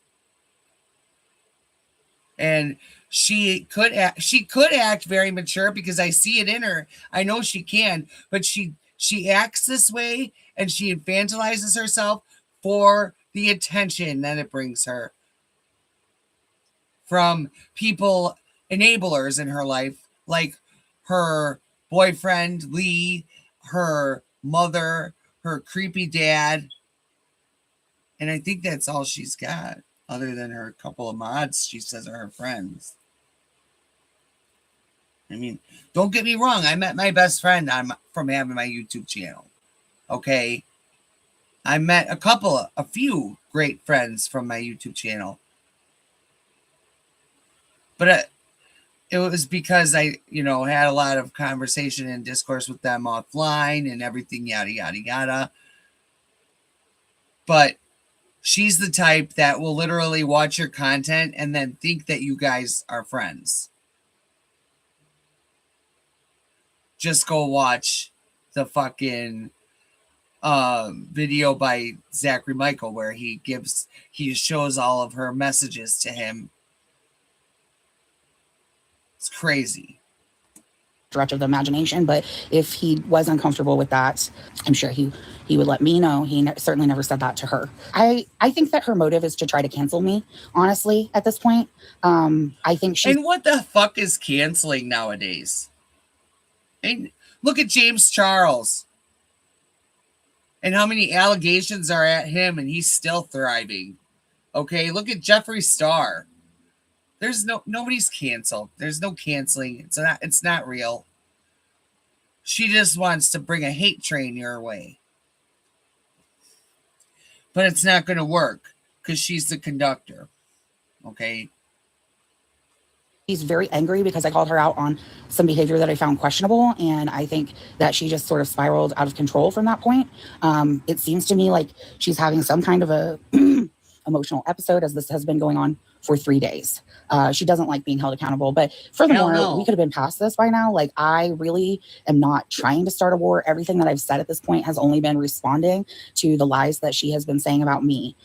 And she could act very mature because I see it in her. I know she can, but she acts this way and she infantilizes herself for the attention that it brings her from people, enablers in her life, like her boyfriend Lee, her mother, her creepy dad. And I think that's all she's got, other than her couple of mods she says are her friends. I mean, don't get me wrong. I met my best friend from having my YouTube channel. Okay. I met a few great friends from my YouTube channel. But it was because I, had a lot of conversation and discourse with them offline and everything, yada, yada, yada. But she's the type that will literally watch your content and then think that you guys are friends. Just go watch the fucking video by Zachary Michael where he shows all of her messages to him. It's crazy. Stretch of the imagination, but if he was uncomfortable with that, I'm sure he would let me know. He certainly never said that to her. I think that her motive is to try to cancel me, honestly, at this point. I think she... And what the fuck is canceling nowadays? And look at James Charles and how many allegations are at him, and he's still thriving. Okay, look at Jeffree Star. Nobody's canceled. There's no canceling. It's not real. She just wants to bring a hate train your way. But it's not going to work because she's the conductor. Okay. She's very angry because I called her out on some behavior that I found questionable. And I think that she just sort of spiraled out of control from that point. It seems to me like she's having some kind of a emotional episode, as this has been going on for 3 days. She doesn't like being held accountable. But furthermore, we could have been past this by now. Like, I really am not trying to start a war. Everything that I've said at this point has only been responding to the lies that she has been saying about me.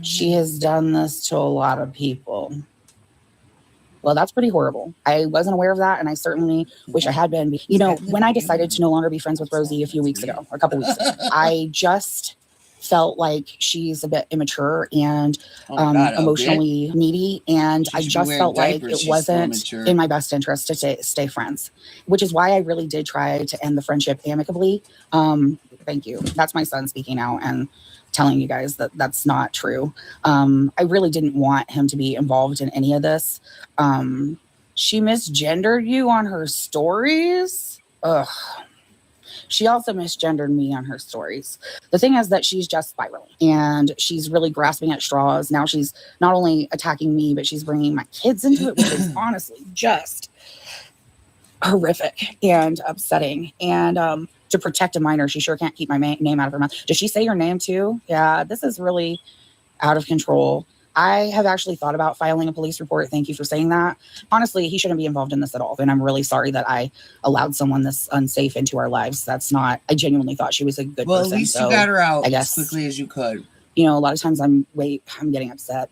She has done this to a lot of people. Well, that's pretty horrible. I wasn't aware of that, and I certainly wish I had been. When I decided to no longer be friends with Rosie a couple weeks ago, I just felt like she's a bit immature and emotionally needy, and I just felt like it wasn't in my best interest to stay friends, which is why I really did try to end the friendship amicably. Thank you. That's my son speaking out and telling you guys that that's not true. I really didn't want him to be involved in any of this. She misgendered you on her stories. Ugh. She also misgendered me on her stories. The thing is that she's just spiraling and she's really grasping at straws. Now she's not only attacking me, but she's bringing my kids into it, which is honestly just horrific and upsetting. And to protect a minor, she sure can't keep my name out of her mouth. Does she say your name too? Yeah, this is really out of control. I have actually thought about filing a police report. Thank you for saying that. Honestly, he shouldn't be involved in this at all. And I'm really sorry that I allowed someone this unsafe into our lives. I genuinely thought she was a good person. Well, at least you got her out as quickly as you could. A lot of times I'm getting upset.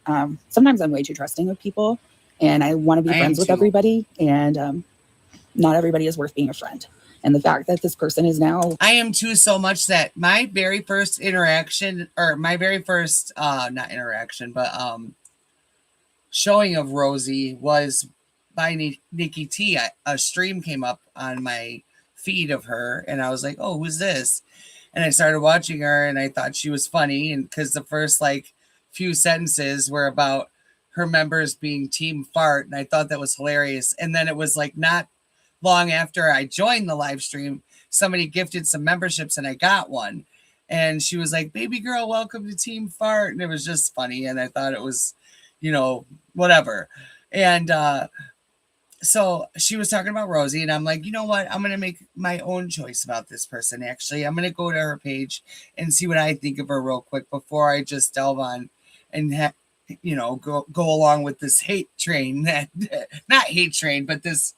Sometimes I'm way too trusting of people and I want to be friends with everybody. And not everybody is worth being a friend. And the fact that this person is now... I am too, so much that my very first interaction, or my very first, not interaction, but showing of Rosie was by Nikki T. A stream came up on my feed of her, and I was like, oh, who's this? And I started watching her, and I thought she was funny, and because the first, few sentences were about her members being Team Fart, and I thought that was hilarious. And then it was, not long after I joined the live stream, somebody gifted some memberships and I got one. And she was like, baby girl, welcome to Team Fart. And it was just funny. And I thought it was, whatever. And so she was talking about Rosie, and I'm like, you know what? I'm gonna make my own choice about this person. Actually, I'm gonna go to her page and see what I think of her real quick before I just delve on and go along with this hate train. That not hate train, but this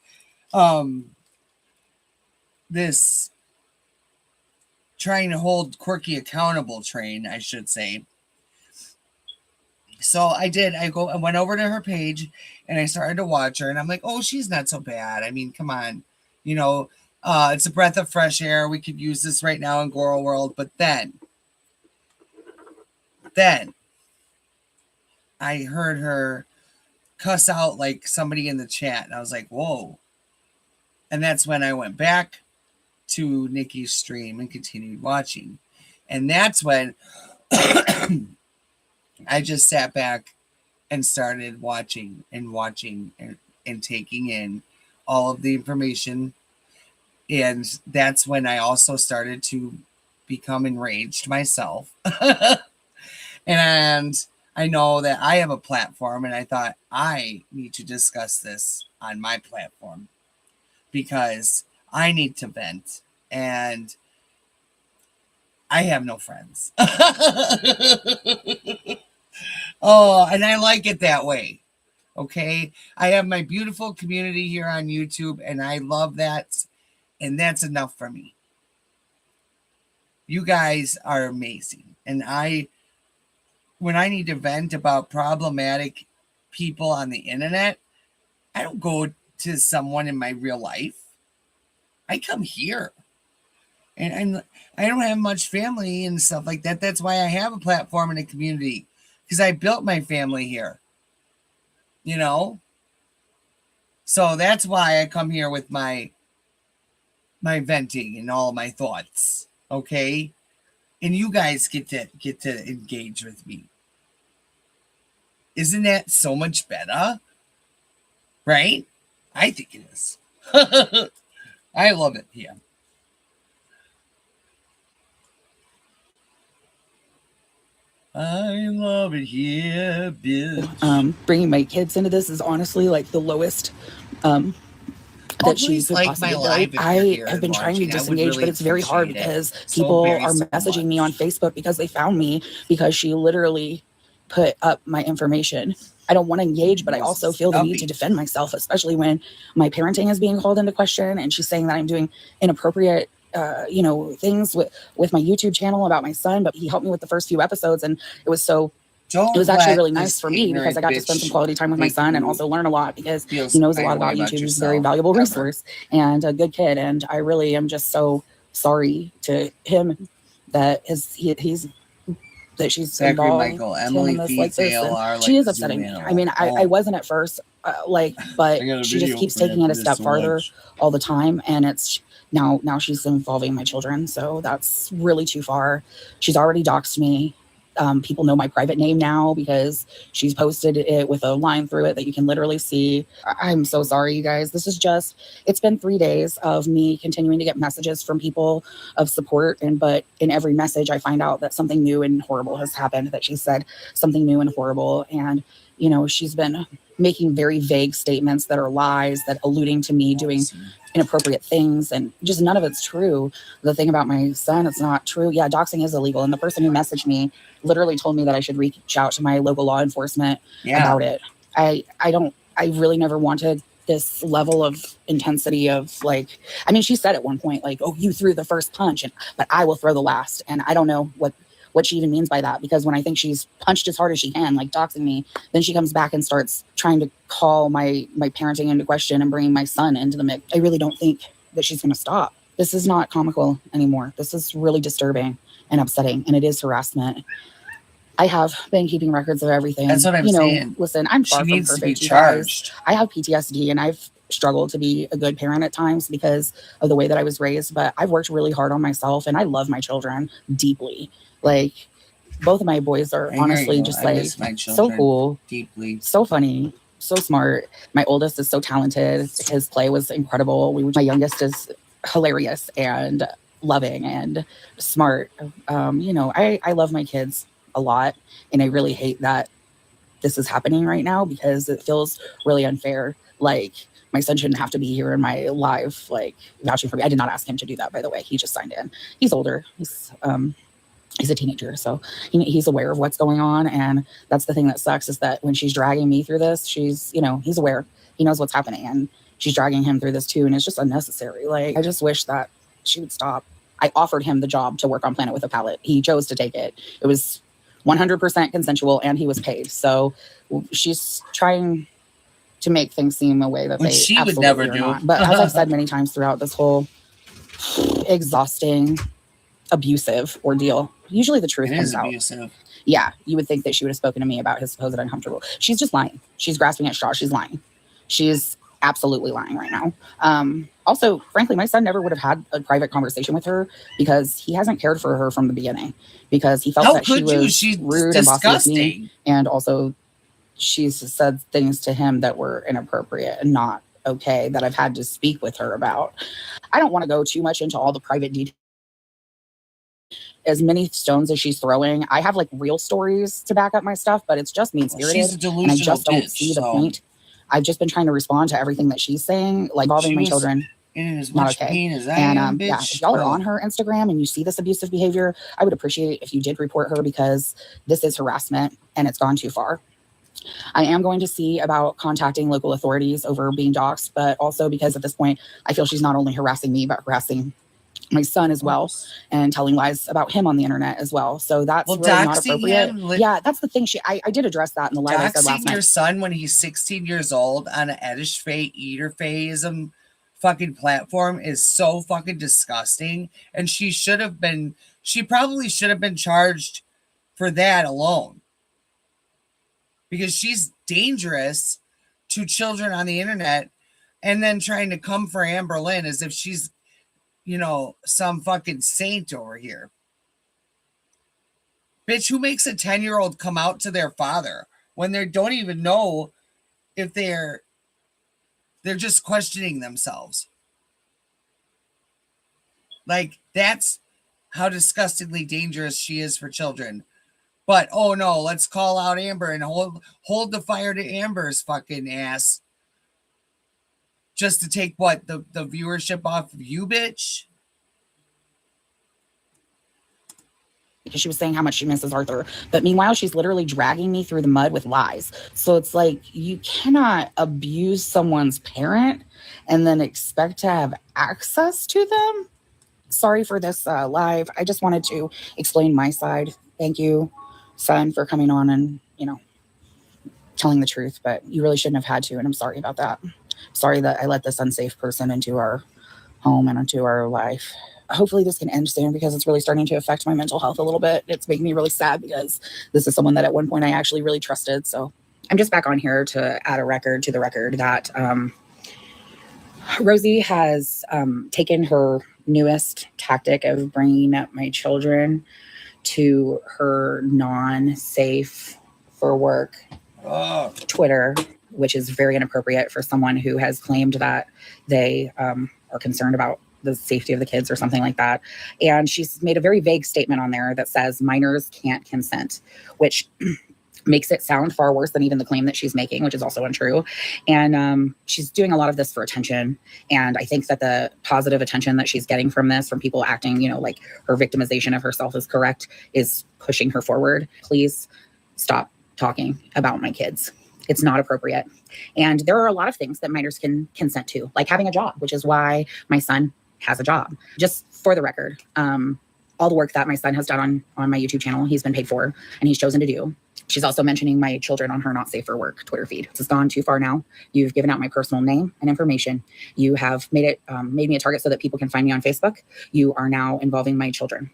trying to hold Quirky accountable train, I should say. So I did. I went over to her page and I started to watch her, and I'm like, oh, she's not so bad. I mean, come on, it's a breath of fresh air. We could use this right now in Goro World. But then I heard her cuss out like somebody in the chat, and I was like, whoa. And that's when I went back to Nikki's stream and continued watching. And that's when I just sat back and started watching and taking in all of the information. And that's when I also started to become enraged myself. And I know that I have a platform, and I thought I need to discuss this on my platform because I need to vent, and I have no friends. Oh, and I like it that way. Okay. I have my beautiful community here on YouTube, and I love that. And that's enough for me. You guys are amazing. And when I need to vent about problematic people on the internet, I don't go to someone in my real life. I come here. And I don't have much family and stuff like that. That's why I have a platform and a community, because I built my family here. So that's why I come here with my venting and all my thoughts. Okay. And you guys get to engage with me. Isn't that so much better? Right? I think it is. I love it here. I love it here, bitch. Bringing my kids into this is honestly like the lowest that she could possibly go. I have been trying to disengage, but it's very hard because people are messaging me on Facebook because they found me because she literally put up my information. I don't want to engage, but I also feel the need to defend myself, especially when my parenting is being called into question and she's saying that I'm doing inappropriate things with my YouTube channel about my son, but he helped me with the first few episodes, and it was actually really nice for me because I got to spend some quality time with my son and also learn a lot because he knows a lot about YouTube. He's a very valuable resource and a good kid, and I really am just so sorry to him that she's involved in this like this. She is upsetting me. I mean, I wasn't at first, but she just keeps taking it a step farther all the time, and it's now she's involving my children, so that's really too far. She's already doxed me. People know my private name now because she's posted it with a line through it that you can literally see. I'm so sorry, you guys. It's been 3 days of me continuing to get messages from people of support, but in every message I find out that something new and horrible has happened, that she said something new and horrible. And, she's been making very vague statements that are lies, that alluding to me doing inappropriate things, and just none of it's true. The thing about my son, it's not true. Yeah, doxing is illegal. And the person who messaged me literally told me that I should reach out to my local law enforcement about it. I really never wanted this level of intensity of she said at one point, oh, you threw the first punch, but I will throw the last. And I don't know what she even means by that, because when I think she's punched as hard as she can, doxing me, then she comes back and starts trying to call my parenting into question and bringing my son into the mix. I really don't think that she's going to stop. This is not comical anymore. This is really disturbing and upsetting, and it is harassment. I have been keeping records of everything. That's what I'm saying. Listen, I'm far from perfect, you guys. I have PTSD, and I've struggled to be a good parent at times because of the way that I was raised, but I've worked really hard on myself, and I love my children deeply. Both of my boys are honestly just so cool, deeply, so funny, so smart. My oldest is so talented. His play was incredible. My youngest is hilarious and loving and smart. I love my kids a lot, and I really hate that this is happening right now because it feels really unfair. my son shouldn't have to be here in my live, like vouching for me. I did not ask him to do that, by the way. He just signed in. He's older. He's a teenager, so he's aware of what's going on. And that's the thing that sucks, is that when she's dragging me through this, she's, he's aware. He knows what's happening, and she's dragging him through this too. And it's just unnecessary. Like, I just wish that she would stop. I offered him the job to work on Planet with a Palette. He chose to take it. It was 100% consensual, and he was paid. So she's trying to make things seem a way that Which they she would absolutely never are do. not. But as I've said many times throughout this whole exhausting, abusive ordeal, usually the truth It comes is out. abusive. Yeah, you would think that she would have spoken to me about his supposed uncomfortable. She's just lying. She's grasping at straws. She's lying. She's absolutely lying right now. Also, frankly, my son never would have had a private conversation with her, because he hasn't cared for her from the beginning, because he felt How that she could you? was She's rude and bossy with me. disgusting. And also, she's said things to him that were inappropriate and not okay, that I've had to speak with her about. I don't want to go too much into all the private details. As many stones as she's throwing, I have like real stories to back up my stuff, but it's just mean spirited. She's a delusional And I just don't bitch, see the so point. I've just been trying to respond to everything that she's saying, like involving she my was children. in as Not much okay. pain as I And am, yeah, bitch. if y'all are Oh. on her Instagram and you see this abusive behavior, I would appreciate if you did report her, because this is harassment and it's gone too far. I am going to see about contacting local authorities over being doxxed, but also because at this point, I feel she's not only harassing me, but harassing my son as well, and telling lies about him on the internet as well. So that's really not doxing appropriate. him, Yeah, that's the thing. I did address that in the live I said last doxing your night. son when he's 16 years old on an Eaterfaism fucking platform is so fucking disgusting. And she probably should have been charged for that alone, because she's dangerous to children on the internet, and then trying to come for Amber Lynn as if she's, some fucking saint over here. Bitch, who makes a 10-year-old come out to their father when they don't even know if they're just questioning themselves? Like, that's how disgustingly dangerous she is for children. But, oh no, let's call out Amber and hold the fire to Amber's fucking ass, just to take the viewership off of you, bitch. Because she was saying how much she misses Arthur. But meanwhile, she's literally dragging me through the mud with lies. So it's like, you cannot abuse someone's parent and then expect to have access to them. Sorry for this live. I just wanted to explain my side. Thank you, son, for coming on and, telling the truth. But you really shouldn't have had to. And I'm sorry about that. Sorry that I let this unsafe person into our home and into our life. Hopefully this can end soon, because it's really starting to affect my mental health a little bit. It's making me really sad, because this is someone that at one point I actually really trusted. So I'm just back on here to add a record to the record that Rosie has taken her newest tactic of bringing up my children to her non-safe for work Twitter, which is very inappropriate for someone who has claimed that they are concerned about the safety of the kids or something like that. And she's made a very vague statement on there that says minors can't consent, which makes it sound far worse than even the claim that she's making, which is also untrue. And she's doing a lot of this for attention. And I think that the positive attention that she's getting from this, from people acting, like her victimization of herself is correct, is pushing her forward. Please stop talking about my kids. It's not appropriate. And there are a lot of things that minors can consent to, like having a job, which is why my son has a job. Just for the record, all the work that my son has done on my YouTube channel, he's been paid for, and he's chosen to do. She's also mentioning my children on her Not Safe for Work Twitter feed. This has gone too far now. You've given out my personal name and information. You have made me a target so that people can find me on Facebook. You are now involving my children.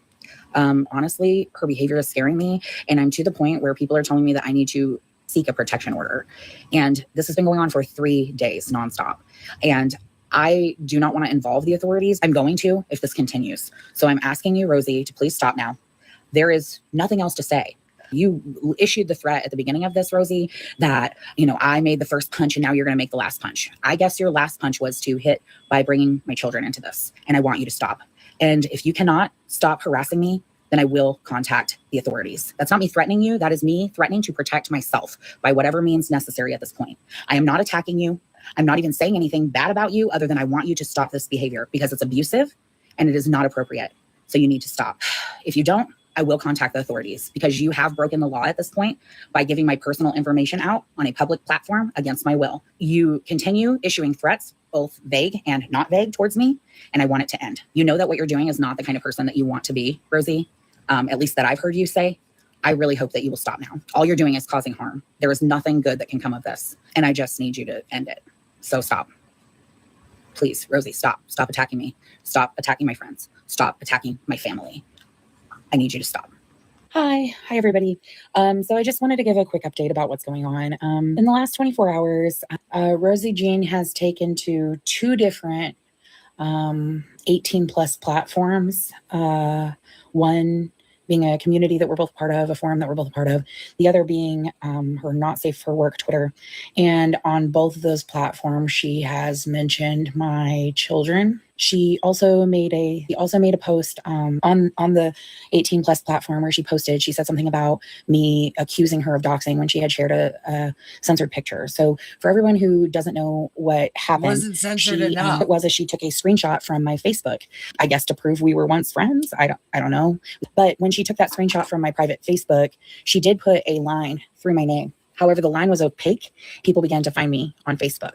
Honestly, her behavior is scaring me, and I'm to the point where people are telling me that I need to seek a protection order. And this has been going on for 3 days nonstop. And I do not want to involve the authorities. I'm going to if this continues. So I'm asking you, Rosie, to please stop now. There is nothing else to say. You issued the threat at the beginning of this, Rosie, that, I made the first punch and now you're going to make the last punch. I guess your last punch was to hit by bringing my children into this. And I want you to stop. And if you cannot stop harassing me, then I will contact the authorities. That's not me threatening you. That is me threatening to protect myself by whatever means necessary at this point. I am not attacking you. I'm not even saying anything bad about you other than I want you to stop this behavior because it's abusive and it is not appropriate. So you need to stop. If you don't, I will contact the authorities because you have broken the law at this point by giving my personal information out on a public platform against my will. You continue issuing threats, both vague and not vague towards me, and I want it to end. You know that what you're doing is not the kind of person that you want to be, Rosie, at least that I've heard you say. I really hope that you will stop now. All you're doing is causing harm. There is nothing good that can come of this, and I just need you to end it. So stop. Please, Rosie, stop. Stop attacking me. Stop attacking my friends. Stop attacking my family. I need you to stop. Hi, everybody. So I just wanted to give a quick update about what's going on. In the last 24 hours, Rosie Jean has taken to 2 different 18 plus platforms. One being a community that we're both part of, a forum that we're both part of, the other being her Not Safe for Work Twitter. And on both of those platforms, she has mentioned my children. She also made a post on the 18 plus platform where she said something about me accusing her of doxing when she had shared a censored picture. So for everyone who doesn't know what happened, Wasn't censored enough. It was she took a screenshot from my Facebook, I guess to prove we were once friends. I don't know. But when she took that screenshot from my private Facebook, she did put a line through my name. However, the line was opaque. People began to find me on Facebook.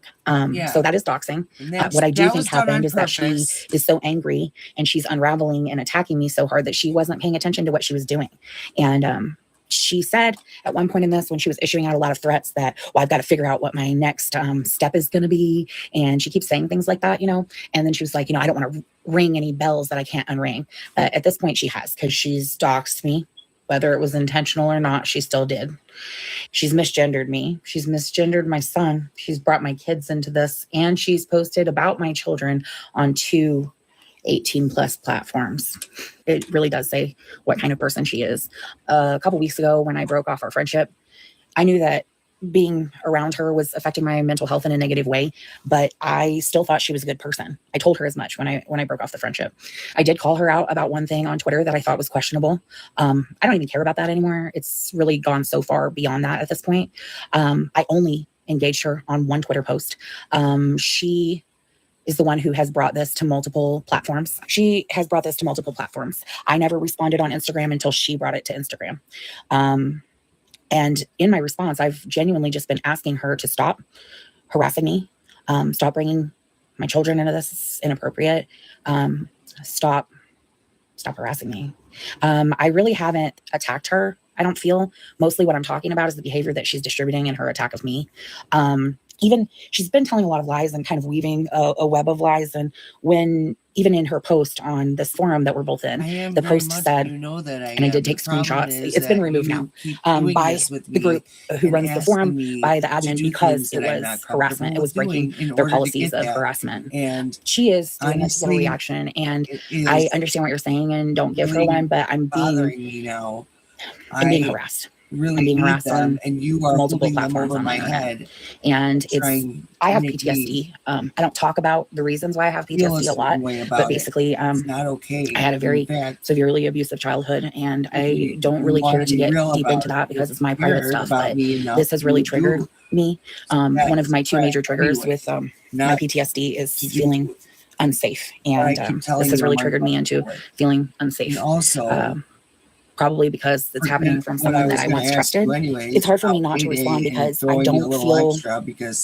So that is doxing. What I do think happened is that she is so angry and she's unraveling and attacking me so hard that she wasn't paying attention to what she was doing. And she said at one point in this, when she was issuing out a lot of threats, that, well, I've got to figure out what my next step is going to be. And she keeps saying things like that, and then she was like, I don't want to ring any bells that I can't unring. But at this point she has, because she's doxed me. Whether it was intentional or not, she still did. She's misgendered me. She's misgendered my son. She's brought my kids into this. And she's posted about my children on 2 18 plus platforms. It really does say what kind of person she is. A couple weeks ago when I broke off our friendship, I knew that being around her was affecting my mental health in a negative way, but I still thought she was a good person. I told her as much when I broke off the friendship. I did call her out about one thing on Twitter that I thought was questionable. I don't even care about that anymore. It's really gone so far beyond that at this point. I only engaged her on one Twitter post. She is the one who has brought this to multiple platforms. I never responded on Instagram until she brought it to Instagram. And in my response, I've genuinely just been asking her to stop harassing me, stop bringing my children into this. It's inappropriate. Stop harassing me. I really haven't attacked her. I don't feel. Mostly what I'm talking about is the behavior that she's distributing in her attack of me. Even she's been telling a lot of lies and kind of weaving a web of lies. And even in her post on this forum that we're both in, the post said, and I did take screenshots. It's been removed now by the group who runs the forum, by the admin, because it was harassment. It was breaking their policies of harassment. And she is doing a total reaction. And I understand what you're saying and don't give her one, but I'm being harassed. Really, I'm being harassed on and you are multiple holding them platforms over on my the internet. head. And I have make PTSD. I don't talk about the reasons why I have PTSD a lot, but basically, It's not okay. I had a very severely abusive childhood, and I don't really care to get deep into that because it's my private stuff. But this has really triggered me. One of my 2 major triggers with my PTSD is feeling unsafe, and this has really triggered me into feeling unsafe. And also, probably because it's happening from someone that I once trusted. It's hard for me not to respond because I don't feel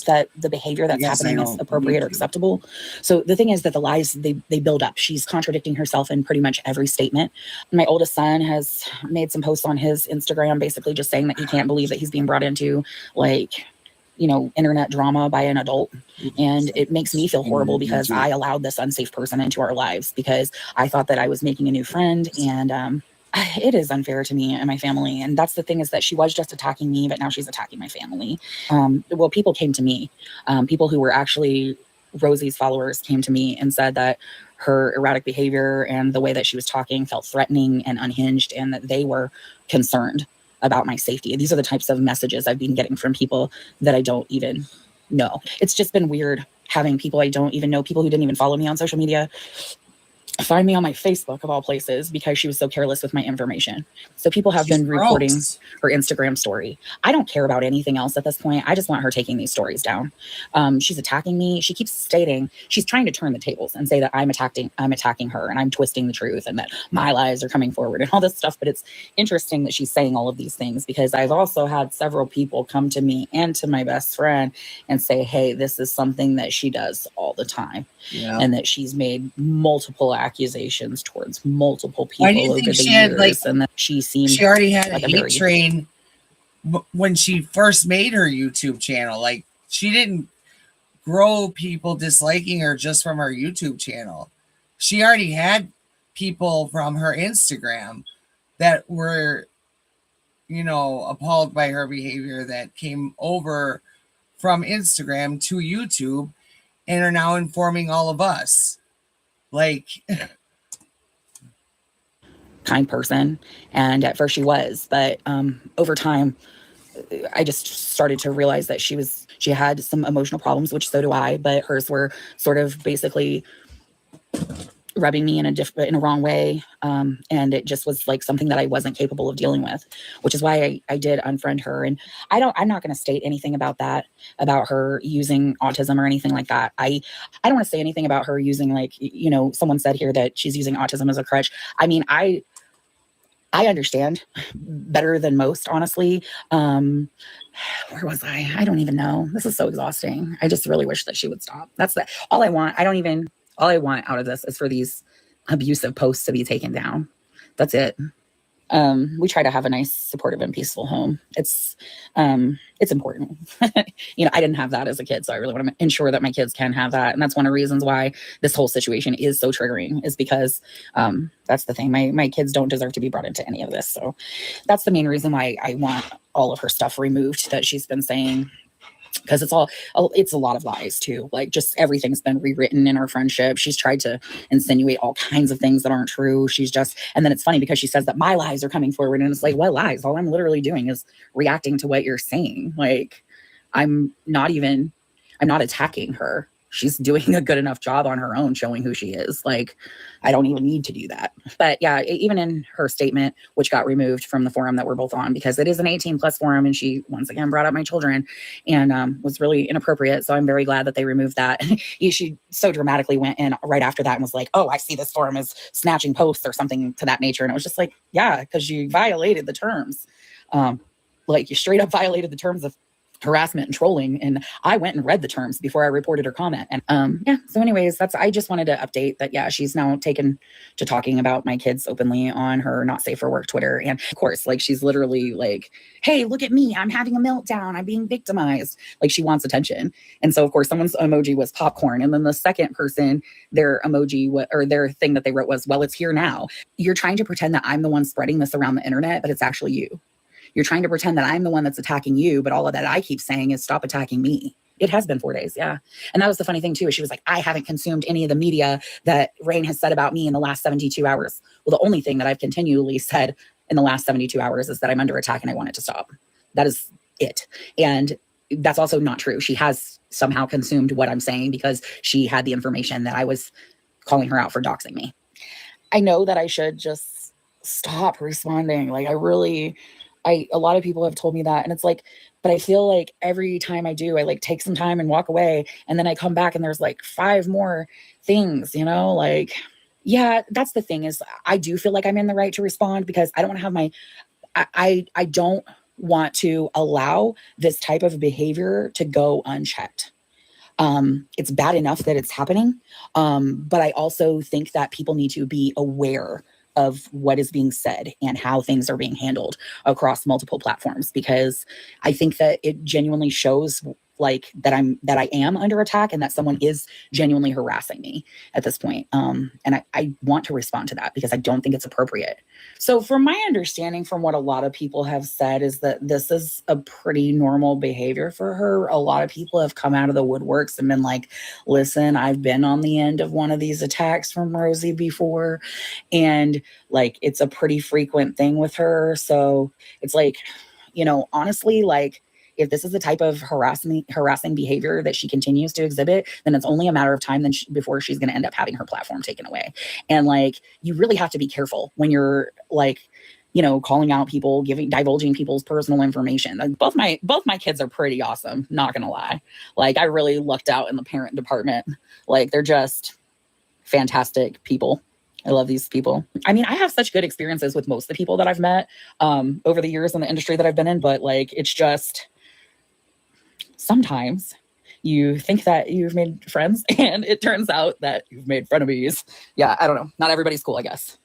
that the behavior that's happening is appropriate or acceptable. So the thing is that the lies, they build up. She's contradicting herself in pretty much every statement. My oldest son has made some posts on his Instagram basically just saying that he can't believe that he's being brought into internet drama by an adult. And it makes me feel horrible because I allowed this unsafe person into our lives because I thought that I was making a new friend, and it is unfair to me and my family. And that's the thing, is that she was just attacking me, but now she's attacking my family. People came to me, people who were actually Rosie's followers came to me and said that her erratic behavior and the way that she was talking felt threatening and unhinged, and that they were concerned about my safety. These are the types of messages I've been getting from people that I don't even know. It's just been weird having people I don't even know, people who didn't even follow me on social media, find me on my Facebook of all places because she was so careless with my information. So people have been reporting her Instagram story. I don't care about anything else at this point. I just want her taking these stories down. She's attacking me. She keeps stating she's trying to turn the tables and say that I'm attacking her and I'm twisting the truth and that my lies are coming forward and all this stuff. But it's interesting that she's saying all of these things because I've also had several people come to me and to my best friend and say, hey, this is something that she does all the time. Yeah. And that she's made multiple accusations towards multiple people over the years, and that she already had like a hate train when she first made her YouTube channel. Like, she didn't grow people disliking her just from her YouTube channel. She already had people from her Instagram that were, appalled by her behavior that came over from Instagram to YouTube and are now informing all of us. Like, kind person. And at first she was, but over time, I just started to realize that she had some emotional problems, which so do I, but hers were sort of basically rubbing me in a wrong way. And it just was like something that I wasn't capable of dealing with, which is why I did unfriend her. And I'm not going to state anything about that, about her using autism or anything like that. I don't want to say anything about her using, like, someone said here that she's using autism as a crutch. I mean, I understand better than most, honestly. Where was I? I don't even know. This is so exhausting. I just really wish that she would stop. That's all I want. All I want out of this is for these abusive posts to be taken down. That's it. We try to have a nice, supportive, and peaceful home. It's important. I didn't have that as a kid, so I really want to ensure that my kids can have that. And that's one of the reasons why this whole situation is so triggering, is because that's the thing. My kids don't deserve to be brought into any of this. So that's the main reason why I want all of her stuff removed that she's been saying. Because it's a lot of lies too. Like, just everything's been rewritten in our friendship. She's tried to insinuate all kinds of things that aren't true. And then it's funny because she says that my lies are coming forward, and it's like, what lies? All I'm literally doing is reacting to what you're saying. Like, I'm not attacking her. She's doing a good enough job on her own showing who she is. Like, I don't even need to do that. But yeah, even in her statement, which got removed from the forum that we're both on, because it is an 18+ forum, and she once again brought up my children and was really inappropriate. So I'm very glad that they removed that. She so dramatically went in right after that and was like, oh, I see this forum as snatching posts or something to that nature. And it was just like, yeah, because you violated the terms. Like, you straight up violated the terms of harassment and trolling, and I went and read the terms before I reported her comment. And so anyways, I just wanted to update that. Yeah, she's now taken to talking about my kids openly on her Not Safe for Work Twitter. And of course, like, she's literally like, hey, look at me, I'm having a meltdown, I'm being victimized. Like, she wants attention. And so of course someone's emoji was popcorn, and then the second person, their emoji or their thing that they wrote was, well, it's here now. You're trying to pretend that I'm the one spreading this around the internet, but it's actually you. You're trying to pretend that I'm the one that's attacking you, but all of that I keep saying is stop attacking me. It has been 4 days, yeah. And that was the funny thing too, is she was like, I haven't consumed any of the media that Rain has said about me in the last 72 hours. Well, the only thing that I've continually said in the last 72 hours is that I'm under attack and I want it to stop. That is it. And that's also not true. She has somehow consumed what I'm saying because she had the information that I was calling her out for doxing me. I know that I should just stop responding. Like, a lot of people have told me that, and it's like, but I feel like every time I do, I like take some time and walk away, and then I come back and there's like 5 more things, like, yeah, that's the thing, is I do feel like I'm in the right to respond because I don't want to have I don't want to allow this type of behavior to go unchecked. It's bad enough that it's happening. But I also think that people need to be aware of what is being said and how things are being handled across multiple platforms, because I think that it genuinely shows like that I am under attack and that someone is genuinely harassing me at this point. And I want to respond to that because I don't think it's appropriate. So from my understanding, from what a lot of people have said, is that this is a pretty normal behavior for her. A lot of people have come out of the woodworks and been like, listen, I've been on the end of one of these attacks from Rosie before. And like, it's a pretty frequent thing with her. So it's like, honestly, like, if this is the type of harassing behavior that she continues to exhibit, then it's only a matter of time before she's going to end up having her platform taken away. And like, you really have to be careful when you're like, calling out people, divulging people's personal information. Both my kids are pretty awesome, not gonna lie. Like, I really lucked out in the parent department. Like, they're just fantastic people. I love these people. I mean, I have such good experiences with most of the people that I've met over the years in the industry that I've been in, but like, it's just sometimes you think that you've made friends and it turns out that you've made frenemies. Yeah, I don't know. Not everybody's cool, I guess.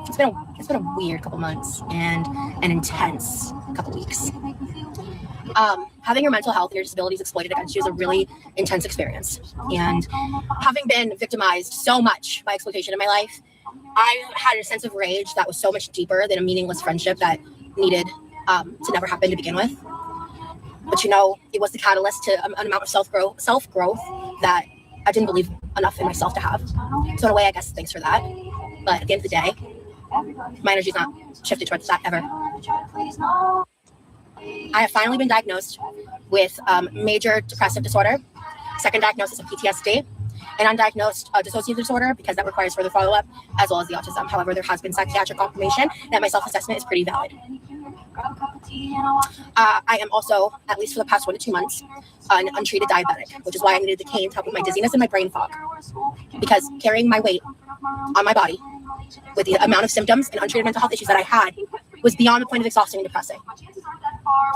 It's been a weird couple months and an intense couple weeks. Having your mental health and your disabilities exploited against you is a really intense experience. And having been victimized so much by exploitation in my life, I had a sense of rage that was so much deeper than a meaningless friendship that needed to never happen to begin with. But it was the catalyst to an amount of self-growth that I didn't believe enough in myself to have. So in a way, I guess thanks for that. But at the end of the day, my energy's not shifted towards that ever. I have finally been diagnosed with major depressive disorder, second diagnosis of PTSD, and undiagnosed dissociative disorder, because that requires further follow-up, as well as the autism. However, there has been psychiatric confirmation that my self-assessment is pretty valid. I am also, at least for the past 1 to 2 months, an untreated diabetic, which is why I needed the cane to help with my dizziness and my brain fog. Because carrying my weight on my body with the amount of symptoms and untreated mental health issues that I had was beyond the point of exhausting and depressing.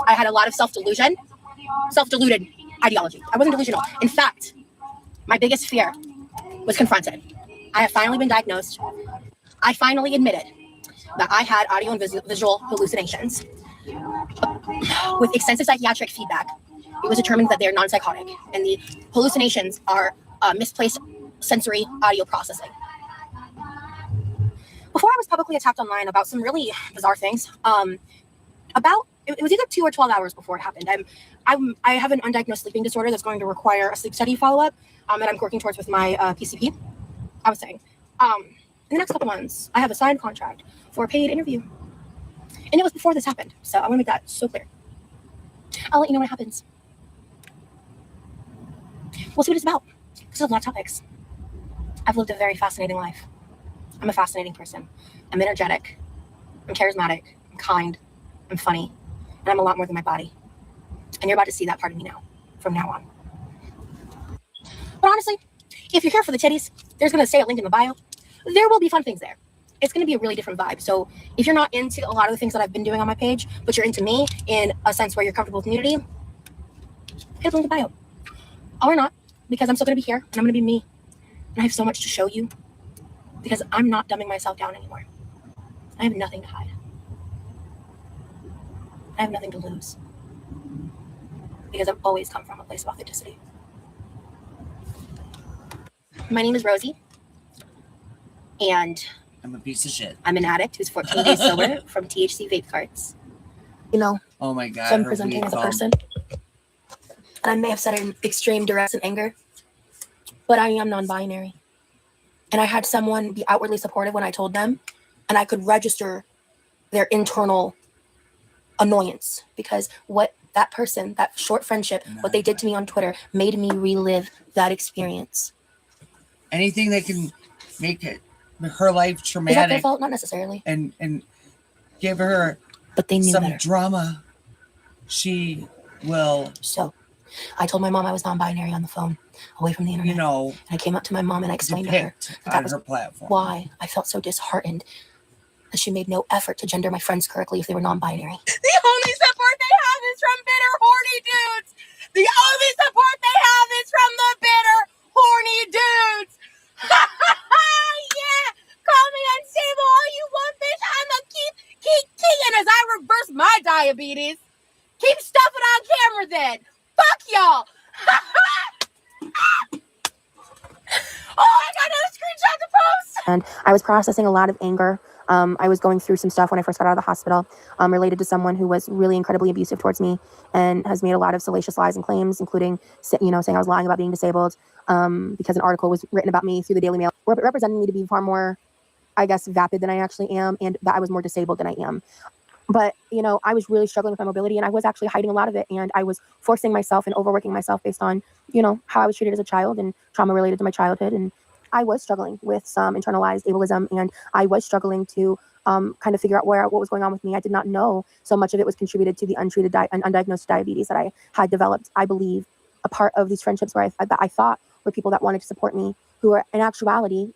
I had a lot of self-deluded ideology. I wasn't delusional. In fact, my biggest fear was confronted. I have finally been diagnosed. I finally admitted that I had audio and visual hallucinations. With extensive psychiatric feedback, it was determined that they are non-psychotic, and the hallucinations are misplaced sensory audio processing. Before I was publicly attacked online about some really bizarre things, it was either 2 or 12 hours before it happened. I have an undiagnosed sleeping disorder that's going to require a sleep study follow-up, and I'm working towards with my PCP. I was saying, in the next couple months, I have a signed contract for a paid interview. And it was before this happened, so I want to make that so clear. I'll let you know when it happens. We'll see what it's about. This is a lot of topics. I've lived a very fascinating life. I'm a fascinating person. I'm energetic. I'm charismatic. I'm kind. I'm funny. And I'm a lot more than my body. And you're about to see that part of me now, from now on. But honestly, if you're here for the titties, there's going to say a link in the bio. There will be fun things there. It's going to be a really different vibe. So if you're not into a lot of the things that I've been doing on my page, but you're into me in a sense where you're comfortable with nudity, hit a link in the bio. Or not, because I'm still going to be here and I'm going to be me. And I have so much to show you because I'm not dumbing myself down anymore. I have nothing to hide. I have nothing to lose because I've always come from a place of authenticity. My name is Rosie, and I'm a piece of shit. I'm an addict who's 14 days sober from THC vape carts. Oh my God. So I'm presenting as a person. And I may have said it in extreme duress and anger, but I am non-binary. And I had someone be outwardly supportive when I told them, and I could register their internal annoyance because what that person, that short friendship, what they did to me on Twitter made me relive that experience. Anything that can make her life traumatic. Is that their fault? Not necessarily. And give her but they knew some better. drama. She will. So I told my mom I was non-binary on the phone, away from the internet. And I came up to my mom and I explained to her that was her platform. Why I felt so disheartened that she made no effort to gender my friends correctly if they were non-binary. The only support they have is from bitter, horny dudes. The only support they have is from the bitter, horny dudes. Yeah, call me unstable all you want, bitch. I'ma keep kicking as I reverse my diabetes. Keep stuffing on camera then. Fuck y'all. Oh, I got another screenshot to post. And I was processing a lot of anger. I was going through some stuff when I first got out of the hospital related to someone who was really incredibly abusive towards me and has made a lot of salacious lies and claims, including, saying I was lying about being disabled because an article was written about me through the Daily Mail, representing me to be far more, I guess, vapid than I actually am and that I was more disabled than I am. But, I was really struggling with my mobility, and I was actually hiding a lot of it. And I was forcing myself and overworking myself based on, how I was treated as a child and trauma related to my childhood. And I was struggling with some internalized ableism, and I was struggling to kind of figure out what was going on with me. I did not know so much of it was contributed to the untreated and undiagnosed diabetes that I had developed. I believe a part of these friendships where I thought were people that wanted to support me, who are in actuality,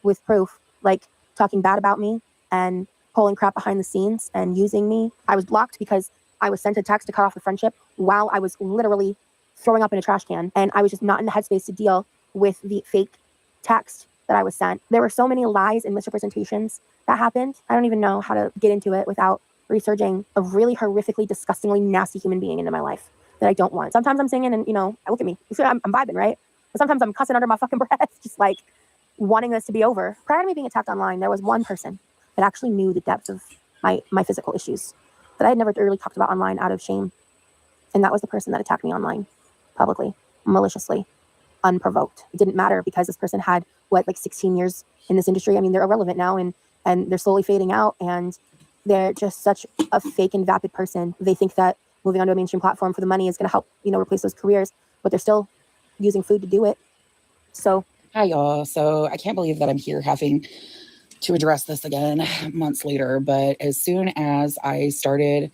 with proof, like talking bad about me and pulling crap behind the scenes and using me. I was blocked because I was sent a text to cut off the friendship while I was literally throwing up in a trash can. And I was just not in the headspace to deal with the fake text that I was sent. There were so many lies and misrepresentations that happened. I don't even know how to get into it without researching a really horrifically, disgustingly nasty human being into my life that I don't want. Sometimes I'm singing and, look at me. You see, I'm vibing, right? But sometimes I'm cussing under my fucking breath, just like wanting this to be over. Prior to me being attacked online, there was one person that actually knew the depth of my physical issues that I had never really talked about online out of shame. And that was the person that attacked me online, publicly, maliciously, unprovoked. It didn't matter because this person had, 16 years in this industry. I mean, they're irrelevant now, and they're slowly fading out, and they're just such a fake and vapid person. They think that moving onto a mainstream platform for the money is going to help, replace those careers, but they're still using food to do it. So Hi, y'all. So I can't believe that I'm here having to address this again months later. But as soon as I started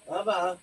Baba.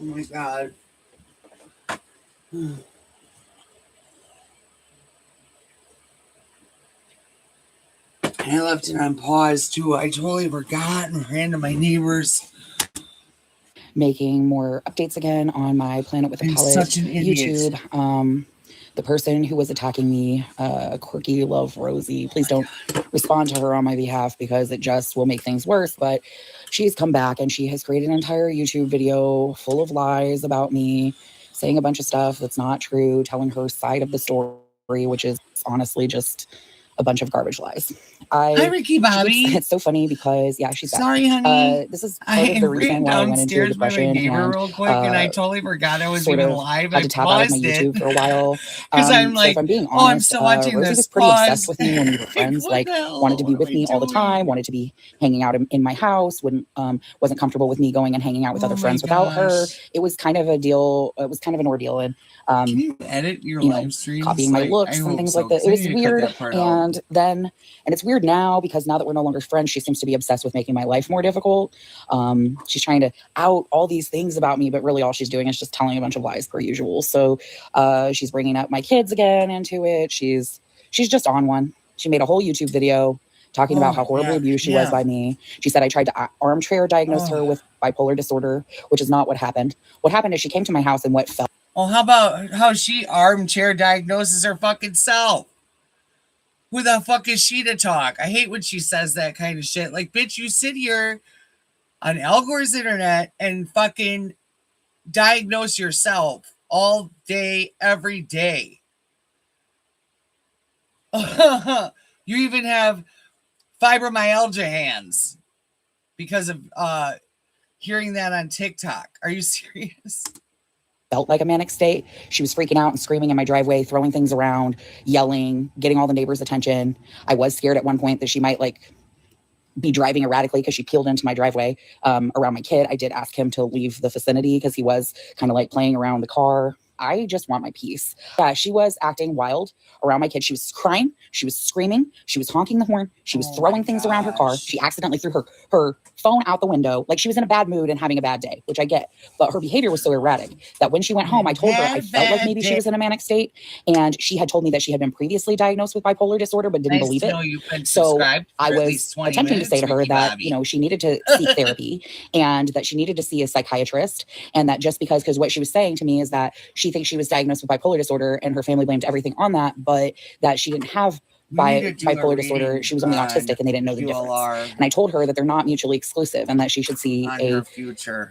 my God. I left it on pause too. I totally forgot and ran to my neighbors. Making more updates again on my Planet with a I'm Palette such an idiot. YouTube. The person who was attacking me, Quirky Love Rosie, please don't respond to her on my behalf because it just will make things worse. But she's come back and she has created an entire YouTube video full of lies about me, saying a bunch of stuff that's not true, telling her side of the story, which is honestly just a bunch of garbage lies. Hi, Ricky Bobby. It's so funny because, yeah, she's sorry, honey. This is part of the reason why I went into depression. By my neighbor real quick, and I totally forgot I was even live. Had to tap out of my YouTube for a while because I'm like, so if I'm being honest, I'm still watching Rosie this. was pretty obsessed with me when we were friends. Like, wanted to be with me all the time, wanted to be hanging out in my house. Wouldn't wasn't comfortable with me going and hanging out with other friends without her. It was kind of a deal. It was kind of an ordeal, and can you edit your live streams? Copying my looks and things like that. It was weird, and it's weird now because now that we're no longer friends, she seems to be obsessed with making my life more difficult. She's trying to out all these things about me, but really all she's doing is just telling a bunch of lies per usual. So she's bringing up my kids again into it. She's just on one. She made a whole YouTube video talking about how horribly abused she was by me. She said I tried to armchair diagnose her with bipolar disorder, which is not what happened. What happened is she came to my house and what felt. Oh, how about how she armchair diagnoses her fucking self? Who the fuck is she to talk? I hate when she says that kind of shit. Like, bitch, you sit here on Al Gore's internet and fucking diagnose yourself all day, every day. You even have fibromyalgia hands because of hearing that on TikTok. Are you serious? Felt like a manic state. She was freaking out and screaming in my driveway, throwing things around, yelling, getting all the neighbors' attention. I was scared at one point that she might be driving erratically because she peeled into my driveway around my kid. I did ask him to leave the vicinity because he was kind of playing around the car. I just want my peace. Yeah, she was acting wild around my kid. She was crying. She was screaming. She was honking the horn. She was throwing things around her car. She accidentally threw her phone out the window. Like she was in a bad mood and having a bad day, which I get. But her behavior was so erratic that when she went home, I told her I felt like maybe she was in a manic state. And she had told me that she had been previously diagnosed with bipolar disorder, but didn't believe it. So I was attempting to say to her that, she needed to seek therapy and that she needed to see a psychiatrist. And that just because what she was saying to me is that she thinks she was diagnosed with bipolar disorder and her family blamed everything on that, but that she didn't have bipolar disorder. She was only autistic and they didn't know the difference. And I told her that they're not mutually exclusive and that she should see a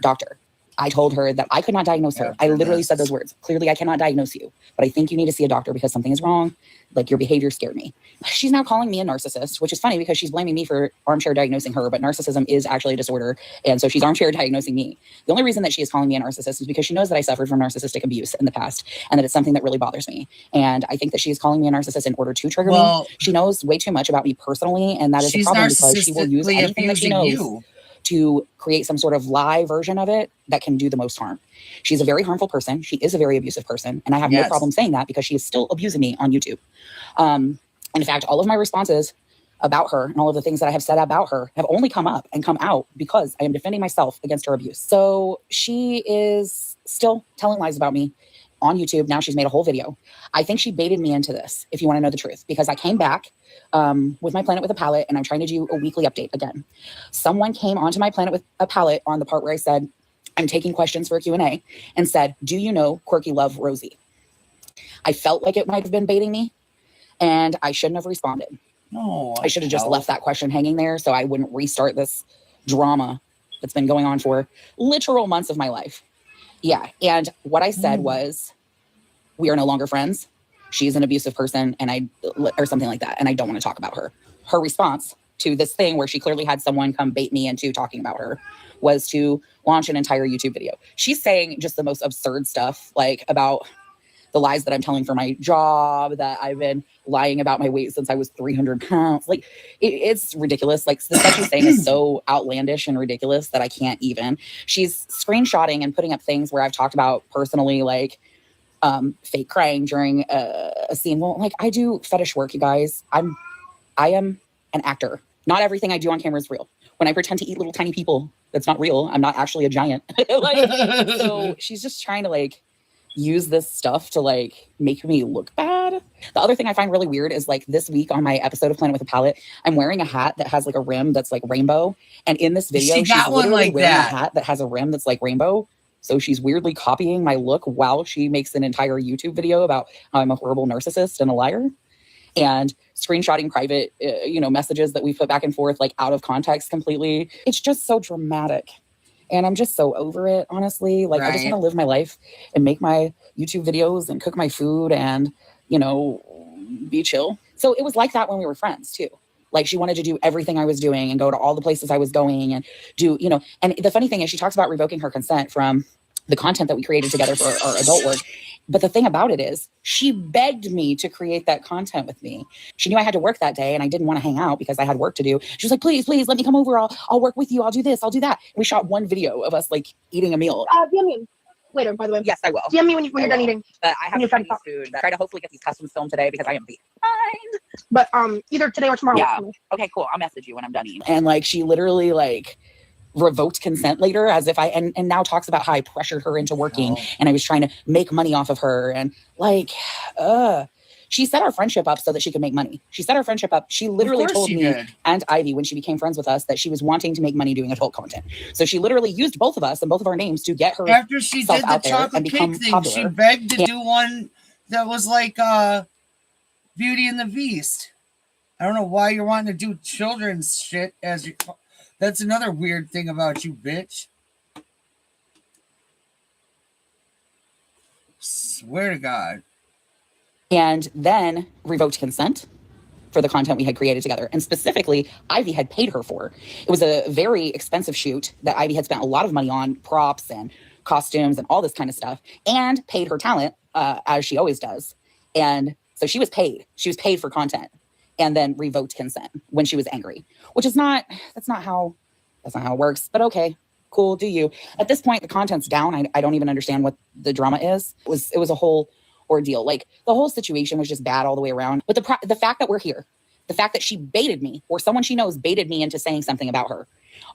doctor. I told her that I could not diagnose her. I literally said those words. Clearly, I cannot diagnose you, but I think you need to see a doctor because something is wrong. Like your behavior scared me. She's now calling me a narcissist, which is funny because she's blaming me for armchair diagnosing her, but narcissism is actually a disorder. And so she's armchair diagnosing me. The only reason that she is calling me a narcissist is because she knows that I suffered from narcissistic abuse in the past and that it's something that really bothers me. And I think that she is calling me a narcissist in order to trigger me. She knows way too much about me personally. And that is a problem because she will use anything that she knows to create some sort of lie version of it that can do the most harm. She's a very harmful person. She is a very abusive person. And I have no problem saying that because she is still abusing me on YouTube. In fact, all of my responses about her and all of the things that I have said about her have only come up and come out because I am defending myself against her abuse. So she is still telling lies about me on YouTube. Now she's made a whole video. I think she baited me into this, if you want to know the truth, because I came back with my Planet with a Palette and I'm trying to do a weekly update again. Someone came onto my Planet with a Palette on the part where I said, I'm taking questions for a Q&A and said, do you know Quirky Love Rosie? I felt like it might have been baiting me and I shouldn't have responded. No, I should have just left that question hanging there so I wouldn't restart this drama that's been going on for literal months of my life. Yeah. And what I said was, we are no longer friends. She's an abusive person or something like that. And I don't want to talk about her. Her response to this thing where she clearly had someone come bait me into talking about her was to launch an entire YouTube video. She's saying just the most absurd stuff, like about the lies that I'm telling for my job, that I've been lying about my weight since I was 300 pounds. Like it's ridiculous. Like the stuff she's saying is so outlandish and ridiculous that I can't even. She's screenshotting and putting up things where I've talked about personally, like fake crying during a scene. Well, like I do fetish work, you guys. I am an actor. Not everything I do on camera is real. when I pretend to eat little tiny people. That's not real. I'm not actually a giant. Like, so she's just trying to like use this stuff to like make me look bad. The other thing I find really weird is like this week on my episode of Planet with a Palette, I'm wearing a hat that has like a rim that's like rainbow. And in this video, she's literally wearing a hat that has a rim that's like rainbow. So she's weirdly copying my look while she makes an entire YouTube video about how I'm a horrible narcissist and a liar. And screenshotting private, messages that we put back and forth, like out of context completely. It's just so dramatic. And I'm just so over it, honestly. Like, I just want to live my life and make my YouTube videos and cook my food and, be chill. So it was like that when we were friends, too. Like, she wanted to do everything I was doing and go to all the places I was going and do, And the funny thing is she talks about revoking her consent from the content that we created together for our adult work. But the thing about it is she begged me to create that content with me. She knew I had to work that day and I didn't want to hang out because I had work to do. She was like, please, let me come over. I'll work with you. I'll do this. I'll do that. And we shot one video of us like eating a meal. DM me later, by the way. Yes, I will. DM me when you're done eating. But I have Chinese food. Try to hopefully get these customs filmed today because I am behind. But either today or tomorrow. Yeah. Okay, cool. I'll message you when I'm done eating. And like she literally like revoked consent later as if and now talks about how I pressured her into working and I was trying to make money off of her and like she set our friendship up so that she could make money. She set our friendship up. She literally told me and Ivy when she became friends with us that she was wanting to make money doing adult content. So she literally used both of us and both of our names to get her after she did the chocolate cake thing. Popular. She begged to do one that was like Beauty and the Beast. I don't know why you're wanting to do children's shit as you. That's another weird thing about you, bitch. Swear to God. And then revoked consent for the content we had created together. And specifically, Ivy had paid her for. It was a very expensive shoot that Ivy had spent a lot of money on, props and costumes and all this kind of stuff, and paid her talent, as she always does. And so she was paid. She was paid for content and then revoked consent when she was angry, which is that's not how it works. But okay, cool, do you. At this point, the content's down. I don't even understand what the drama is. It was a whole ordeal. Like the whole situation was just bad all the way around. But the fact that we're here, the fact that she baited me or someone she knows baited me into saying something about her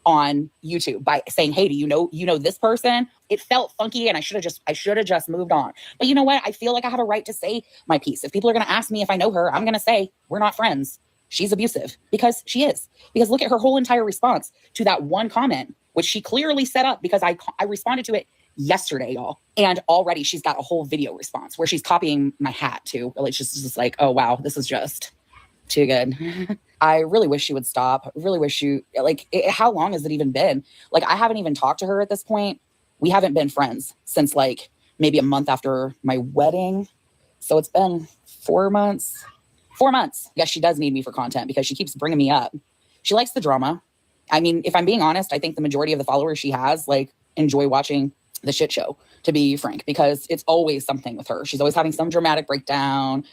on YouTube by saying, hey, do you know this person? It felt funky and I should have just moved on. But you know what? I feel like I have a right to say my piece. If people are going to ask me if I know her, I'm going to say we're not friends. She's abusive because she is. Because look at her whole entire response to that one comment, which she clearly set up because I responded to it yesterday, y'all. And already she's got a whole video response where she's copying my hat too. It's just like, oh, wow, this is just too good. I really wish she would stop. I really wish how long has it even been? Like, I haven't even talked to her at this point. We haven't been friends since like maybe a month after my wedding. So it's been 4 months. 4 months. Yes, she does need me for content because she keeps bringing me up. She likes the drama. I mean, if I'm being honest, I think the majority of the followers she has like enjoy watching the shit show, to be frank, because it's always something with her. She's always having some dramatic breakdown.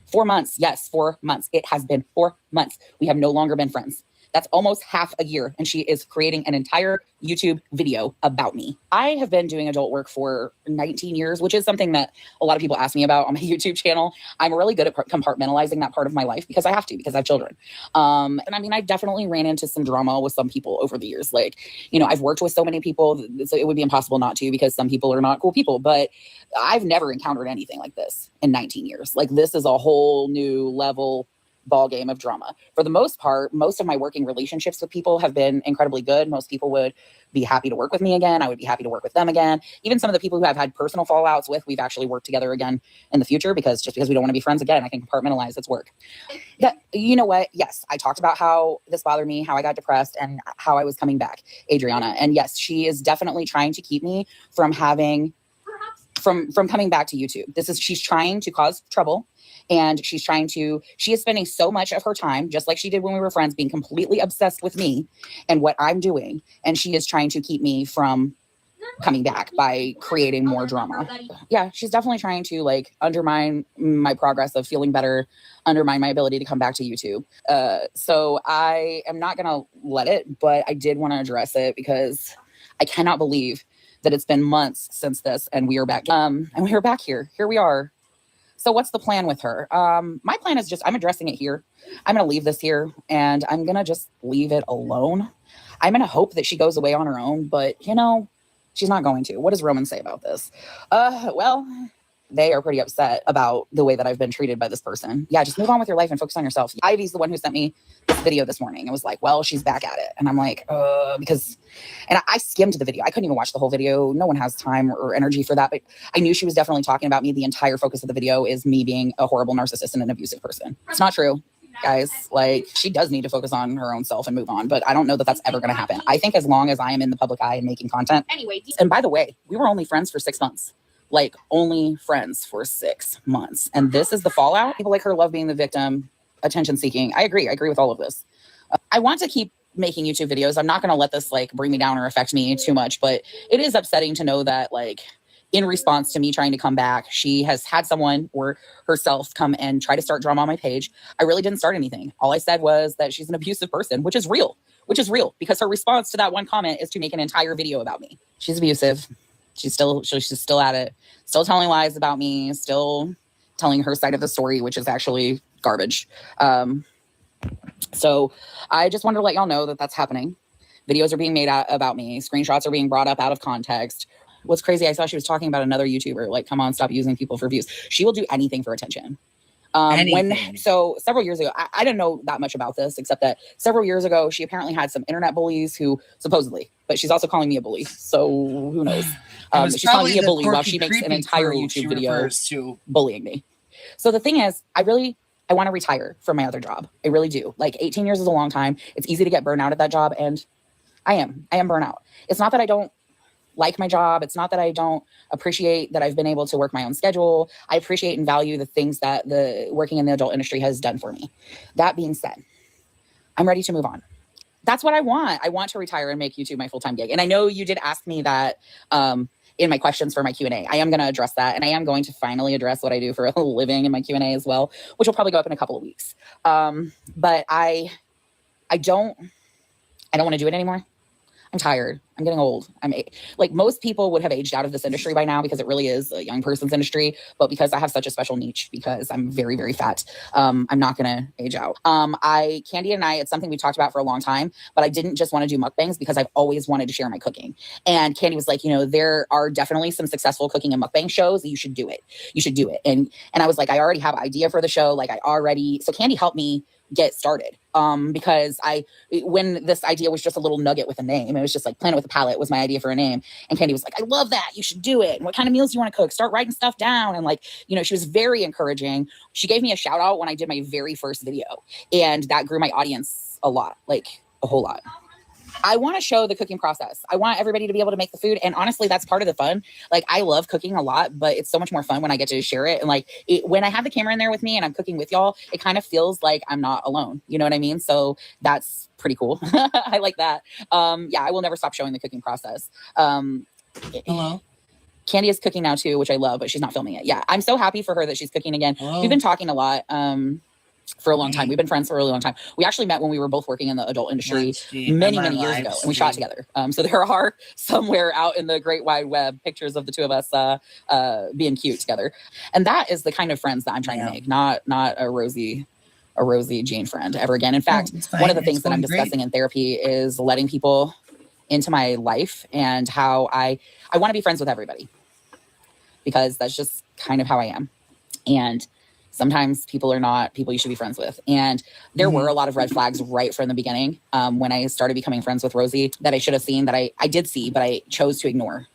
4 months. Yes, 4 months. It has been 4 months. We have no longer been friends. That's almost half a year. And she is creating an entire YouTube video about me. I have been doing adult work for 19 years, which is something that a lot of people ask me about on my YouTube channel. I'm really good at compartmentalizing that part of my life because I have to, because I have children. And I mean, I definitely ran into some drama with some people over the years. Like, I've worked with so many people, so it would be impossible not to, because some people are not cool people. But I've never encountered anything like this in 19 years. Like, this is a whole new level ball game of drama. For the most part, most of my working relationships with people have been incredibly good. Most people would be happy to work with me again. I would be happy to work with them again. Even some of the people who I've had personal fallouts with, we've actually worked together again in the future because we don't want to be friends again, I can compartmentalize its work. You know what? Yes, I talked about how this bothered me, how I got depressed, and how I was coming back, Adriana. And yes, she is definitely trying to keep me from having from coming back to YouTube. She's trying to cause trouble. And she is spending so much of her time, just like she did when we were friends, being completely obsessed with me and what I'm doing. And she is trying to keep me from coming back by creating more drama. Yeah, she's definitely trying to like undermine my progress of feeling better, undermine my ability to come back to YouTube. So I am not going to let it, but I did want to address it because I cannot believe that it's been months since this and we are back. And we are back here. Here we are. So what's the plan with her? My plan is just, I'm addressing it here. I'm going to leave this here and I'm going to just leave it alone. I'm going to hope that she goes away on her own, but you know, she's not going to. What does Roman say about this? Well, they are pretty upset about the way that I've been treated by this person. Yeah, just move on with your life and focus on yourself. Ivy's the one who sent me this video this morning. It was like, well, she's back at it. And I'm like, and I skimmed the video. I couldn't even watch the whole video. No one has time or energy for that. But I knew she was definitely talking about me. The entire focus of the video is me being a horrible narcissist and an abusive person. It's not true, guys. Like, she does need to focus on her own self and move on. But I don't know that that's ever going to happen. I think as long as I am in the public eye and making content. Anyway, and by the way, we were only friends for 6 months. Like, only friends for 6 months. And this is the fallout. People like her love being the victim, attention seeking. I agree with all of this. I want to keep making YouTube videos. I'm not going to let this like bring me down or affect me too much, but it is upsetting to know that like in response to me trying to come back, she has had someone or herself come and try to start drama on my page. I really didn't start anything. All I said was that she's an abusive person, which is real because her response to that one comment is to make an entire video about me. She's abusive. She's still at it, still telling lies about me, still telling her side of the story, which is actually garbage. So I just wanted to let y'all know that that's happening. Videos are being made about me. Screenshots are being brought up out of context. What's crazy, I saw she was talking about another YouTuber, like, come on, stop using people for views. She will do anything for attention. So several years ago, I didn't know that much about this, except that several years ago, she apparently had some internet bullies who supposedly, but she's also calling me a bully. So who knows? She's calling me a bully while she makes an entire YouTube video bullying me. So the thing is, I want to retire from my other job. I really do. Like 18 years is a long time. It's easy to get burnt out at that job. And I am burnout. It's not that I don't like my job. It's not that I don't appreciate that I've been able to work my own schedule. I appreciate and value the things that the working in the adult industry has done for me. That being said, I'm ready to move on. That's what I want. I want to retire and make YouTube my full-time gig. And I know you did ask me that in my questions for my Q&A. I am going to address that. And I am going to finally address what I do for a living in my Q&A as well, which will probably go up in a couple of weeks. But I don't want to do it anymore. I'm tired. I'm getting old. Like most people would have aged out of this industry by now because it really is a young person's industry. But because I have such a special niche, because I'm very, very fat, I'm not going to age out. Candy and I, it's something we talked about for a long time, but I didn't just want to do mukbangs because I've always wanted to share my cooking. And Candy was like, there are definitely some successful cooking and mukbang shows. You should do it. You should do it. And I was like, I already have an idea for the show. So Candy helped me get started. Because when this idea was just a little nugget with a name, it was just like Planet with a Palette was my idea for a name. And Candy was like, I love that. You should do it. And what kind of meals do you want to cook? Start writing stuff down. And she was very encouraging. She gave me a shout out when I did my very first video. And that grew my audience a lot, like a whole lot. I want to show the cooking process. I want everybody to be able to make the food. And honestly, that's part of the fun. Like, I love cooking a lot, but it's so much more fun when I get to share it. And when I have the camera in there with me and I'm cooking with y'all, it kind of feels like I'm not alone. You know what I mean? So that's pretty cool. I like that. I will never stop showing the cooking process. Hello. Candy is cooking now too, which I love, but she's not filming it. Yeah. I'm so happy for her that she's cooking again. Hello. We've been talking a lot. For a long time. We've been friends for a really long time. We actually met when we were both working in the adult industry many years ago, and we shot together. So there are somewhere out in the great wide web pictures of the two of us being cute together. And that is the kind of friends that I'm trying to make, not a Rosie Jane friend ever again. In fact, one of the things that I'm discussing in therapy is letting people into my life and how I want to be friends with everybody, because that's just kind of how I am. And sometimes people are not people you should be friends with. And there were a lot of red flags right from the beginning when I started becoming friends with Rosie that I should have seen, that I did see, but I chose to ignore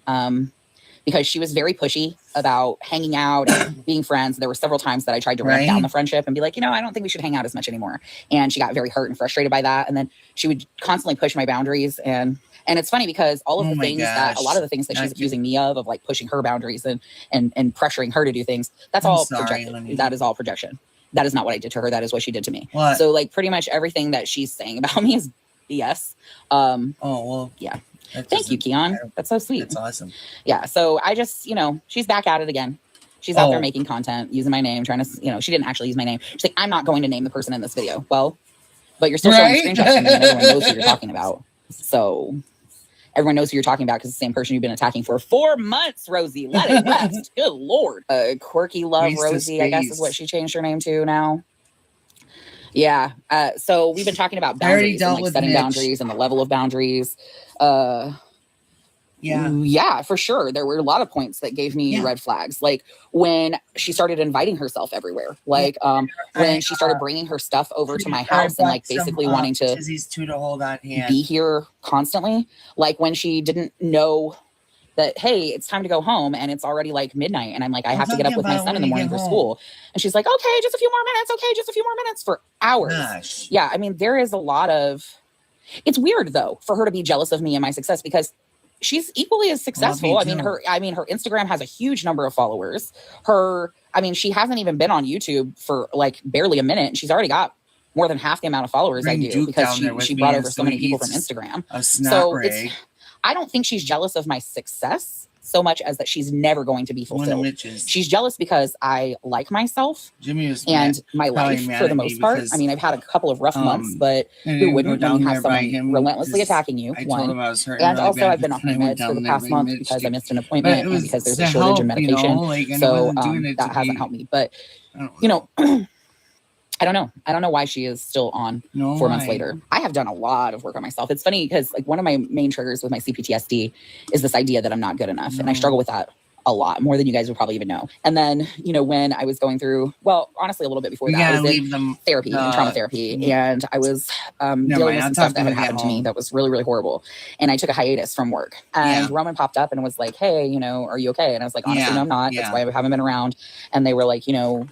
because she was very pushy about hanging out and being friends. There were several times that I tried to ramp down the friendship and be like, I don't think we should hang out as much anymore. And she got very hurt and frustrated by that. And then she would constantly push my boundaries. And it's funny because all of the things that, a lot of the things that she's accusing me of like pushing her boundaries and pressuring her to do things, that's all projected. That is all projection. That is not what I did to her. That is what she did to me. What? So pretty much everything that she's saying about me is BS. Yeah. Thank you, Keon. That's so sweet. That's awesome. Yeah. So I just, she's back at it again. She's out there making content, using my name, trying to, she didn't actually use my name. She's like, I'm not going to name the person in this video. Well, but you're still showing screenshots to me and everyone knows who you're talking about. So Everyone knows who you're talking about because it's the same person you've been attacking for 4 months, Rosie. Let it rest. Good Lord. Quirky Love Waste of Rosie, I guess is what space. she changed her name to now. Yeah. So we've been talking about I already boundaries and dealt like with setting Mitch. boundaries and the level of boundaries. Yeah. Yeah, for sure. There were a lot of points that gave me red flags. Like when she started inviting herself everywhere. Like when she started bringing her stuff over to my house and like basically wanting to Tizzie's two to hold on hand. be here constantly. Like when she didn't know that, hey, it's time to go home and it's already like midnight. And I'm like, I have to get up with my son in the morning for school. And she's like, okay, just a few more minutes. Okay, just a few more minutes, for hours. Gosh. Yeah, I mean, there is a lot of, it's weird though, for her to be jealous of me and my success because she's equally as successful. I mean, her Instagram has a huge number of followers. She hasn't even been on YouTube for like barely a minute. And she's already got more than half the amount of followers I do because she brought over so many people from Instagram. So I don't think she's jealous of my success so much as that she's never going to be fulfilled. She's jealous because I like myself and my life for the most part. I mean, I've had a couple of rough months, but who wouldn't when you have someone relentlessly attacking you? One. And also I've been off my meds for the past month because I missed an appointment and because there's a shortage of medication. So that hasn't helped me. But, you know, I don't know. I don't know why she is still on 4 months later. I have done a lot of work on myself. It's funny because like one of my main triggers with my CPTSD is this idea that I'm not good enough. And I struggle with that a lot, more than you guys would probably even know. And then, you know, when I was going through, well, honestly, a little bit before that, I was in therapy and trauma therapy. And I was dealing with some stuff that had happened to me that was really, really horrible. And I took a hiatus from work. And Roman popped up and was like, hey, you know, are you okay? And I was like, honestly, no, I'm not. That's why I haven't been around. And they were like, you know,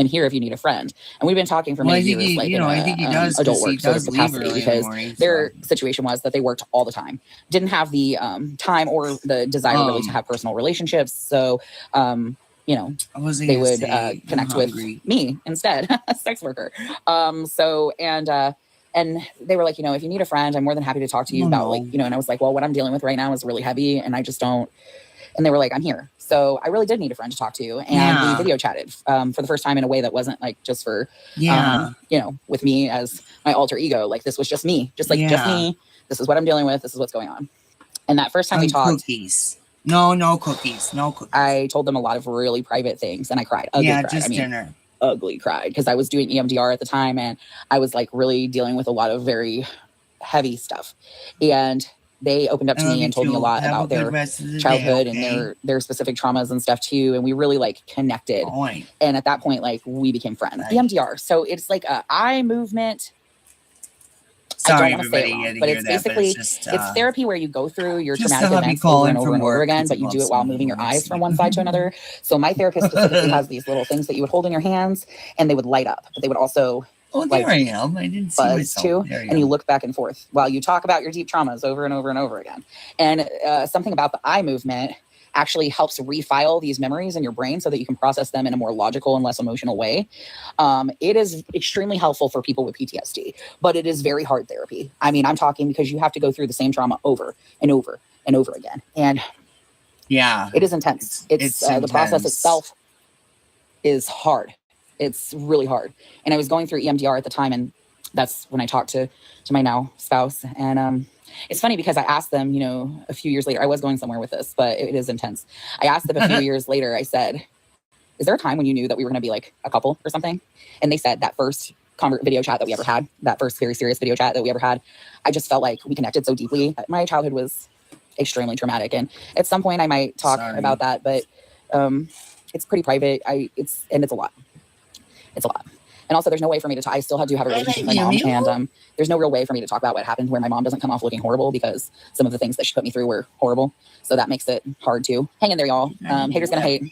I'm here if you need a friend. And we've been talking for many years, like, I think he does adult work sort of capacity because their situation was that they worked all the time, didn't have the time or the desire really to have personal relationships. So, you know, they would connect with me instead, a sex worker. And they were like, you know, if you need a friend, I'm more than happy to talk to you about like, you know, and I was like, well, what I'm dealing with right now is really heavy and I just don't. And they were like, I'm here. So I really did need a friend to talk to. And we video chatted for the first time in a way that wasn't like just for, you know, with me as my alter ego. Like this was just me, just me. This is what I'm dealing with. This is what's going on. And that first time we talked. No cookies. I told them a lot of really private things and I cried. Dinner. Ugly cried because I was doing EMDR at the time and I was like really dealing with a lot of very heavy stuff. And they opened up to me and told me a lot about their childhood and their specific traumas and stuff too. And we really like connected. And at that point, like we became friends. EMDR. So it's like a eye movement. I don't want to say it wrong, but it's basically, it's therapy where you go through your traumatic events over and over and over again, but you do it while moving your eyes from one side to another. So my therapist specifically has these little things that you would hold in your hands and they would light up, but they would also there I am. I didn't see myself. And you look back and forth while you talk about your deep traumas over and over and over again. And something about the eye movement actually helps refile these memories in your brain so that you can process them in a more logical and less emotional way. It is extremely helpful for people with PTSD, but it is very hard therapy. I mean, I'm talking because you have to go through the same trauma over and over and over again. And it is intense. It's the process itself is hard. It's really hard. And I was going through EMDR at the time. And that's when I talked to my now spouse. And it's funny because I asked them, you know, a few years later, I was going somewhere with this, but it is intense. I asked them a few years later, I said, is there a time when you knew that we were going to be like a couple or something? And they said that first video chat that we ever had, that first very serious video chat that we ever had, I just felt like we connected so deeply. My childhood was extremely traumatic. And at some point I might talk about that, but it's pretty private. It's a lot. It's a lot. And also there's no way for me to I still do have a relationship with my mom. And there's no real way for me to talk about what happened where my mom doesn't come off looking horrible because some of the things that she put me through were horrible. So that makes it hard too. Hang in there, y'all. Haters gonna hate.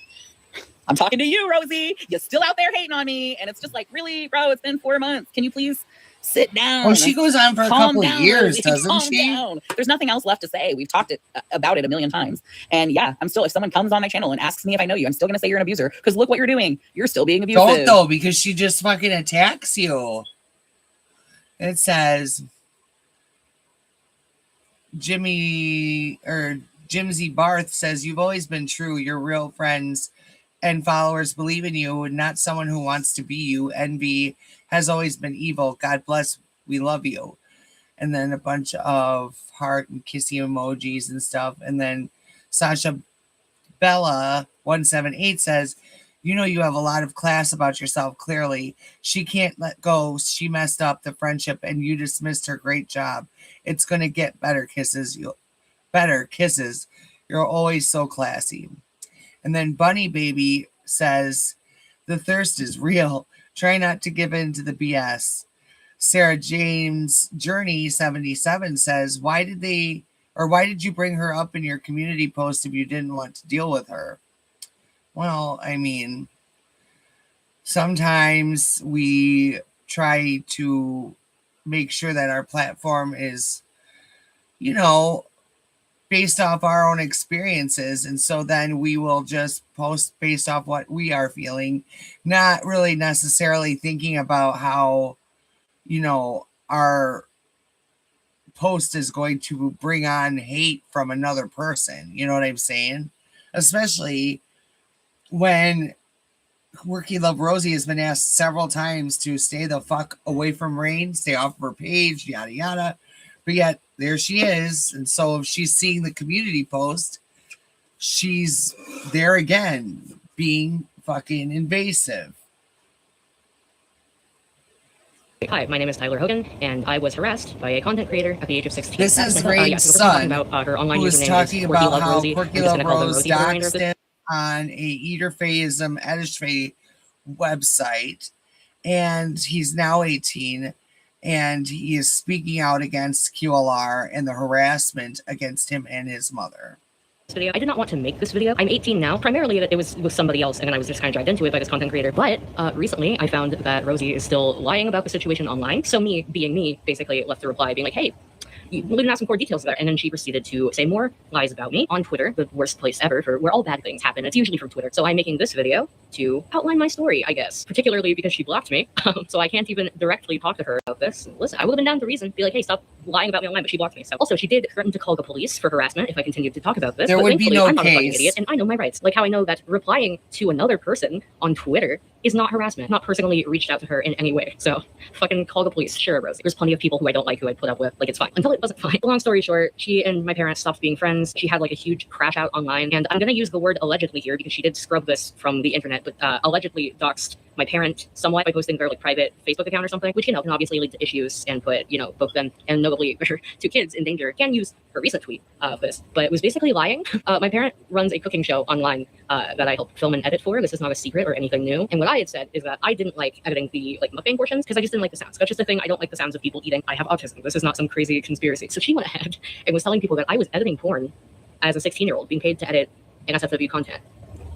I'm talking to you, Rosie. You're still out there hating on me. And it's just like, really, bro, it's been 4 months. Can you please sit down? Well, she goes on for a couple of years, doesn't she? Down. There's nothing else left to say. We've talked about it a million times. And yeah, I'm still, if someone comes on my channel and asks me if I know you, I'm still going to say you're an abuser because look what you're doing. You're still being abusive. Don't though, because she just fucking attacks you. It says Jimsy Barth says, you've always been true. Your real friends and followers believe in you and not someone who wants to be you. Envy has always been evil. God bless. We love you. and then a bunch of heart and kissy emojis and stuff. And then Sasha Bella 178 says, you know, you have a lot of class about yourself. Clearly, she can't let go. She messed up the friendship and you dismissed her. Great job. It's going to get better. Kisses. You're always so classy. And then Bunny Baby says, the thirst is real. Try not to give in to the BS. Sarah James Journey 77 says, why did you bring her up in your community post if you didn't want to deal with her? Well, I mean, sometimes we try to make sure that our platform is, you know, based off our own experiences. And so then we will just post based off what we are feeling, not really necessarily thinking about how, you know, our post is going to bring on hate from another person. You know what I'm saying? Especially when Quirky Love Rosie has been asked several times to stay the fuck away from Rain, stay off of her page, yada yada. But yet there she is. And so if she's seeing the community post, she's there again, being fucking invasive. Hi, my name is Tyler Hogan, and I was harassed by a content creator at the age of 16. This is Rain's son, her online who was username talking is about how Rosie. Quirky Love Rose doxed him on a Eaterfaism Edishfay website, and he's now 18, and he is speaking out against QLR and the harassment against him and his mother. Video. I did not want to make this video. I'm 18 now. Primarily, it was with somebody else, and then I was just kind of dragged into it by this content creator. But recently, I found that Rosie is still lying about the situation online. So me, being me, basically left the reply being like, hey, you didn't ask some more details about it. And then she proceeded to say more lies about me on Twitter, the worst place ever for where all bad things happen. It's usually from Twitter. So I'm making this video to outline my story, I guess, particularly because she blocked me. So I can't even directly talk to her about this. Listen, I would have been down to reason, be like, hey, stop lying about me online, but she blocked me. So also, she did threaten to call the police for harassment if I continued to talk about this. There but would be no I'm not a fucking case. idiot, and I know my rights. Like how I know that replying to another person on Twitter is not harassment. Not personally reached out to her in any way. So fucking call the police. Sure, Rosie. There's plenty of people who I don't like who I put up with. Like, it's fine. Until it wasn't fine. Long story short, she and my parents stopped being friends. She had like a huge crash out online. And I'm going to use the word allegedly here because she did scrub this from the internet, but allegedly doxed my parent somewhat by posting their like private Facebook account or something, which, you know, can obviously lead to issues and put, you know, both them and notably her two kids in danger. Can use her recent tweet of this, but it was basically lying. My parent runs a cooking show online that I help film and edit for. This is not a secret or anything new. And what I had said is that I didn't like editing the like mukbang portions because I just didn't like the sounds. That's just the thing. I don't like the sounds of people eating. I have autism. This is not some crazy conspiracy. So she went ahead and was telling people that I was editing porn as a 16-year-old being paid to edit NSFW content.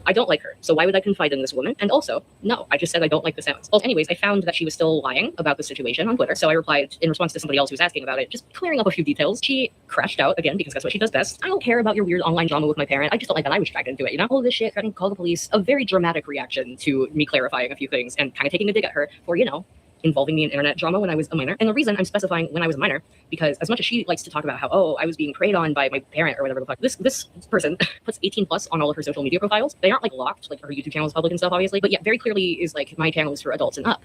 I don't like her, so why would I confide in this woman? And also, no, I just said I don't like the sounds. Well, anyways, I found that she was still lying about the situation on Twitter, so I replied in response to somebody else who was asking about it, just clearing up a few details. She crashed out again because that's what she does best. I don't care about your weird online drama with my parent. I just don't like that I was dragged into it, you know? All of this shit, threatening to call the police. A very dramatic reaction to me clarifying a few things and kind of taking a dig at her for, you know, involving me in internet drama when I was a minor. And the reason I'm specifying when I was a minor, because as much as she likes to talk about how, oh, I was being preyed on by my parent or whatever the fuck, this person puts 18 plus on all of her social media profiles. They aren't like locked, like her YouTube channel is public and stuff, obviously, but yeah, very clearly is like my channel is for adults and up.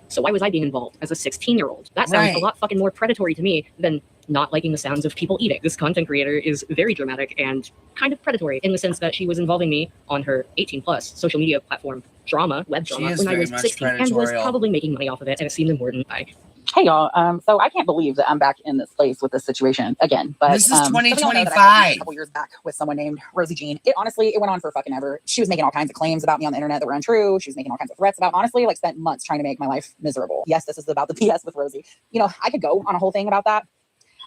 So why was I being involved as a 16-year-old? That sounds a lot fucking more predatory to me than not liking the sounds of people eating. This content creator is very dramatic and kind of predatory in the sense that she was involving me on her 18 plus social media platform drama, web drama, when I was 16 and was probably making money off of it, and it seemed important. Hey y'all, so I can't believe that I'm back in this place with this situation again. But this is 2025. A couple years back with someone named Rosie Jean. It went on for fucking ever. She was making all kinds of claims about me on the internet that were untrue. She was making all kinds of threats about. Honestly, like spent months trying to make my life miserable. Yes, this is about the BS with Rosie. You know, I could go on a whole thing about that.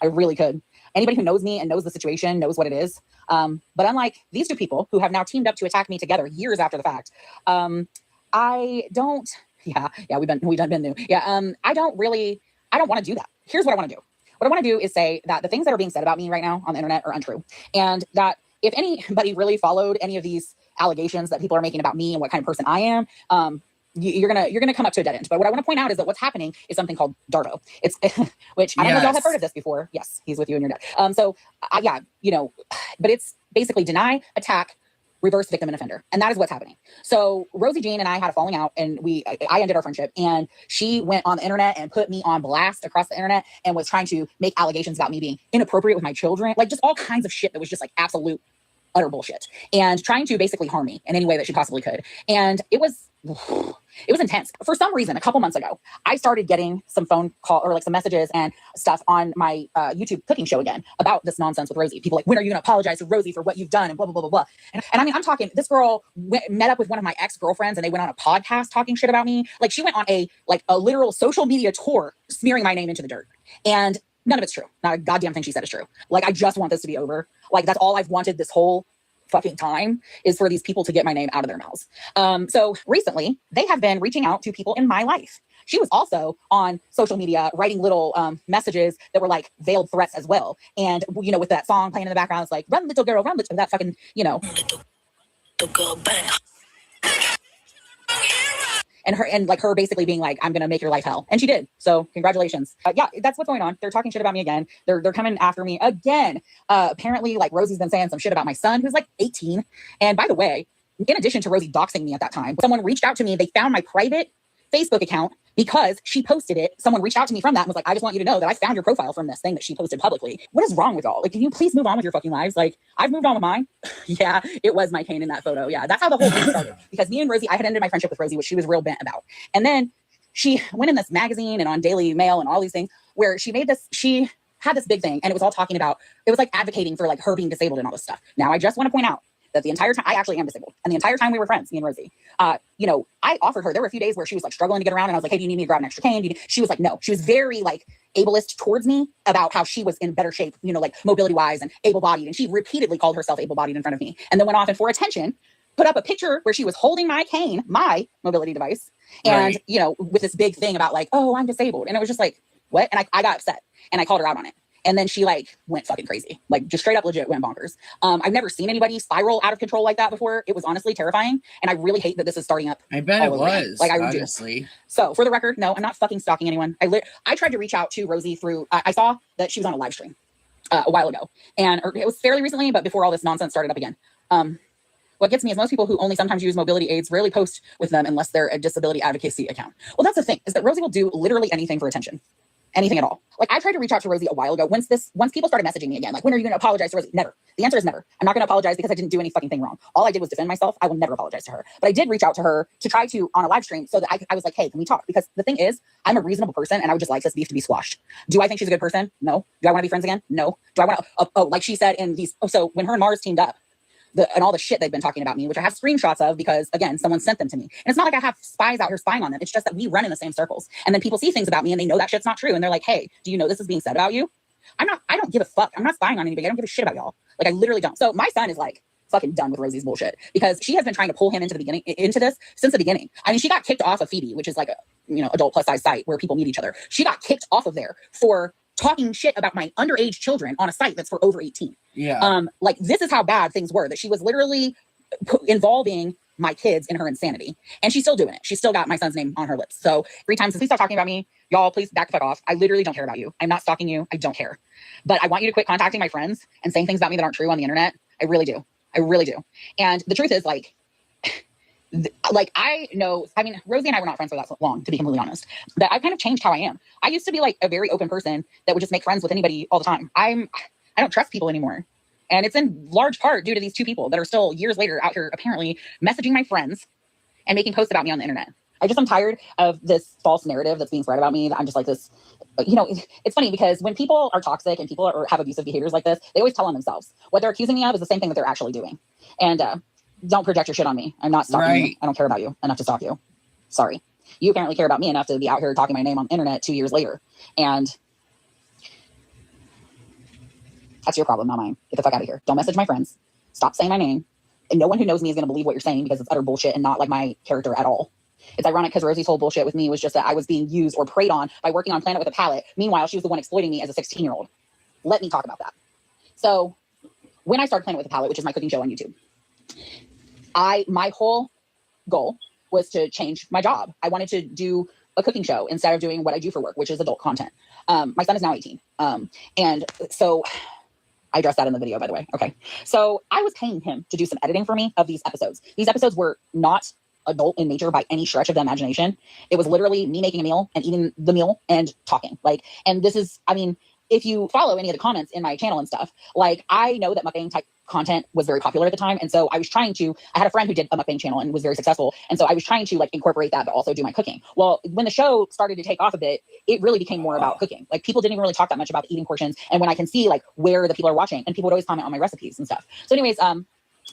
I really could. Anybody who knows me and knows the situation knows what it is. But unlike these two people who have now teamed up to attack me together years after the fact, I don't. Yeah, we've done new. Yeah, I don't want to do that. Here's what I want to do. What I want to do is say that the things that are being said about me right now on the internet are untrue. And that if anybody really followed any of these allegations that people are making about me and what kind of person I am, you're gonna come up to a dead end. But what I want to point out is that what's happening is something called DARVO. It's which I don't know if y'all have heard of this before. Yes, he's with you and your dad. Yeah, you know, but it's basically deny, attack, reverse victim and offender. And that is what's happening. So Rosie Jean and I had a falling out, and I ended our friendship, and she went on the internet and put me on blast across the internet and was trying to make allegations about me being inappropriate with my children, like just all kinds of shit that was just like absolute utter bullshit, and trying to basically harm me in any way that she possibly could. And it was intense. For some reason, a couple months ago, I started getting some phone call or like some messages and stuff on my YouTube cooking show again about this nonsense with Rosie. People like, when are you going to apologize to Rosie for what you've done and blah, blah, blah, blah, blah. And I mean, I'm talking, this girl met up with one of my ex-girlfriends and they went on a podcast talking shit about me. Like she went on a literal social media tour smearing my name into the dirt. And none of it's true. Not a goddamn thing she said is true. Like, I just want this to be over. Like, that's all I've wanted this whole fucking time, is for these people to get my name out of their mouths. So recently, they have been reaching out to people in my life. She was also on social media writing little messages that were like veiled threats as well. And, you know, with that song playing in the background, it's like, run little girl, run little, that fucking, you know. Little girl, bang. And her basically being like, I'm going to make your life hell. And she did. So congratulations. Yeah, that's what's going on. They're talking shit about me again. They're coming after me again. Apparently, like, Rosie's been saying some shit about my son, who's like 18. And by the way, in addition to Rosie doxing me at that time, someone reached out to me. They found my private Facebook account because she posted it. Someone reached out to me from that and was like, I just want you to know that I found your profile from this thing that she posted publicly. What is wrong with y'all? Like, can you please move on with your fucking lives? Like, I've moved on with mine. Yeah, it was my cane in that photo. Yeah, that's how the whole thing started. Because me and Rosie, I had ended my friendship with Rosie, which she was real bent about. And then she went in this magazine and on Daily Mail and all these things where she had this big thing, and it was all talking about, it was like advocating for like her being disabled and all this stuff. Now, I just want to point out that the entire time, I actually am disabled. And the entire time we were friends, me and Rosie, you know, I offered her, there were a few days where she was like struggling to get around, and I was like, hey, do you need me to grab an extra cane? She was like, no. She was very like ableist towards me about how she was in better shape, you know, like mobility wise and able-bodied. And she repeatedly called herself able-bodied in front of me, and then went off and for attention, put up a picture where she was holding my cane, my mobility device. And, you know, with this big thing about like, oh, I'm disabled. And it was just like, what? And I got upset and I called her out on it. And then she like went fucking crazy, like just straight up legit went bonkers. I've never seen anybody spiral out of control like that before. It was honestly terrifying. And I really hate that this is starting up. I bet it was. Like, I honestly. do. So for the record, no, I'm not fucking stalking anyone. I tried to reach out to Rosie through, I saw that she was on a live stream a while ago, and it was fairly recently, but before all this nonsense started up again. What gets me is most people who only sometimes use mobility aids rarely post with them unless they're a disability advocacy account. Well, that's the thing, is that Rosie will do literally anything for attention. Anything at all. Like, I tried to reach out to Rosie a while ago. Once people started messaging me again, like, when are you going to apologize to Rosie? Never. The answer is never. I'm not going to apologize because I didn't do any fucking thing wrong. All I did was defend myself. I will never apologize to her. But I did reach out to her to try to on a live stream so that I was like, hey, can we talk? Because the thing is, I'm a reasonable person and I would just like this beef to be squashed. Do I think she's a good person? No. Do I want to be friends again? No. Do I want to, like she said in these, so when her and Mars teamed up, and all the shit they've been talking about me, which I have screenshots of because, again, someone sent them to me. And it's not like I have spies out here spying on them. It's just that we run in the same circles. And then people see things about me and they know that shit's not true. And they're like, hey, do you know this is being said about you? I don't give a fuck. I'm not spying on anybody. I don't give a shit about y'all. Like, I literally don't. So my son is like fucking done with Rosie's bullshit because she has been trying to pull him into this since the beginning. I mean, she got kicked off of Phoebe, which is like a, you know, adult plus size site where people meet each other. She got kicked off of there for talking shit about my underage children on a site that's for over 18. Yeah. Like, this is how bad things were, that she was literally involving my kids in her insanity. And she's still doing it. She's still got my son's name on her lips. So 3 times, please stop talking about me. Y'all, please back the fuck off. I literally don't care about you. I'm not stalking you. I don't care. But I want you to quit contacting my friends and saying things about me that aren't true on the internet. I really do. I really do. And the truth is, like, I know, I mean, Rosie and I were not friends for that long, to be completely honest, that I've kind of changed how I am. I used to be like a very open person that would just make friends with anybody all the time. I don't trust people anymore. And it's in large part due to these 2 people that are still years later out here apparently messaging my friends and making posts about me on the internet. I'm tired of this false narrative that's being spread about me. That I'm just like this, you know, it's funny because when people are toxic and people have abusive behaviors like this, they always tell on themselves. What they're accusing me of is the same thing that they're actually doing. And, don't project your shit on me. I'm not stalking you. I don't care about you enough to stalk you. Sorry. You apparently care about me enough to be out here talking my name on the internet 2 years later. And that's your problem, not mine. Get the fuck out of here. Don't message my friends. Stop saying my name. And no one who knows me is going to believe what you're saying because it's utter bullshit and not like my character at all. It's ironic because Rosie's whole bullshit with me was just that I was being used or preyed on by working on Planet with a Palette. Meanwhile, she was the one exploiting me as a 16-year-old. Let me talk about that. So when I started Planet with a Palette, which is my cooking show on YouTube, my whole goal was to change my job. I wanted to do a cooking show instead of doing what I do for work, which is adult content. My son is now 18. And so I addressed that in the video, by the way. Okay. So I was paying him to do some editing for me of these episodes. These episodes were not adult in nature by any stretch of the imagination. It was literally me making a meal and eating the meal and talking. Like, and this is, I mean, if you follow any of the comments in my channel and stuff, like I know that mukbang type content was very popular at the time. And so I was trying to, I had a friend who did a mukbang channel and was very successful. And so I was trying to like incorporate that, but also do my cooking. Well, when the show started to take off a bit, it really became more about cooking. Like people didn't even really talk that much about the eating portions. And when I can see like where the people are watching, and people would always comment on my recipes and stuff. So anyways,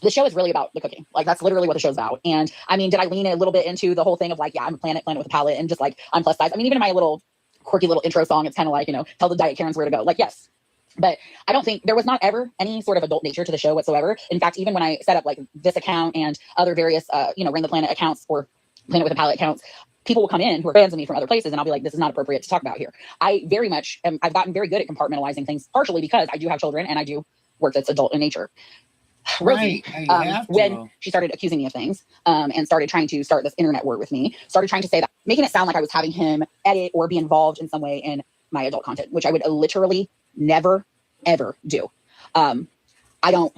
the show is really about the cooking. Like that's literally what the show's about. And I mean, did I lean a little bit into the whole thing of like, yeah, I'm a planet with a palate and just like I'm plus size. I mean, even in my little quirky little intro song, it's kind of like, you know, tell the diet Karens where to go. Like, yes. But I don't think there was not ever any sort of adult nature to the show whatsoever. In fact, even when I set up like this account and other various, you know, Ring the Planet accounts or Planet with a Palette accounts, people will come in who are fans of me from other places and I'll be like, this is not appropriate to talk about here. I very much I've gotten very good at compartmentalizing things, partially because I do have children and I do work that's adult in nature. Rosie, when she started accusing me of things and started trying to start this internet war with me, started trying to say that, making it sound like I was having him edit or be involved in some way in my adult content, which I would literally never, ever do. I don't,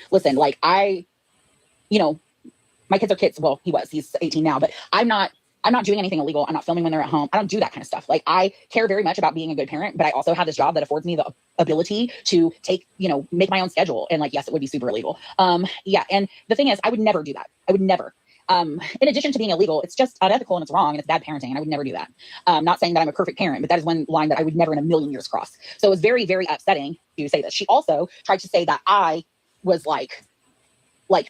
listen, like you know, my kids are kids. Well, he's 18 now, but I'm not doing anything illegal. I'm not filming when they're at home. I don't do that kind of stuff. Like I care very much about being a good parent, but I also have this job that affords me the ability to take, you know, make my own schedule. And like, yes, it would be super illegal. Yeah. And the thing is, I would never do that. I would never. In addition to being illegal, it's just unethical and it's wrong and it's bad parenting. And I would never do that. Not saying that I'm a perfect parent, but that is one line that I would never in a million years cross. So it was very, very upsetting to say this. She also tried to say that I was like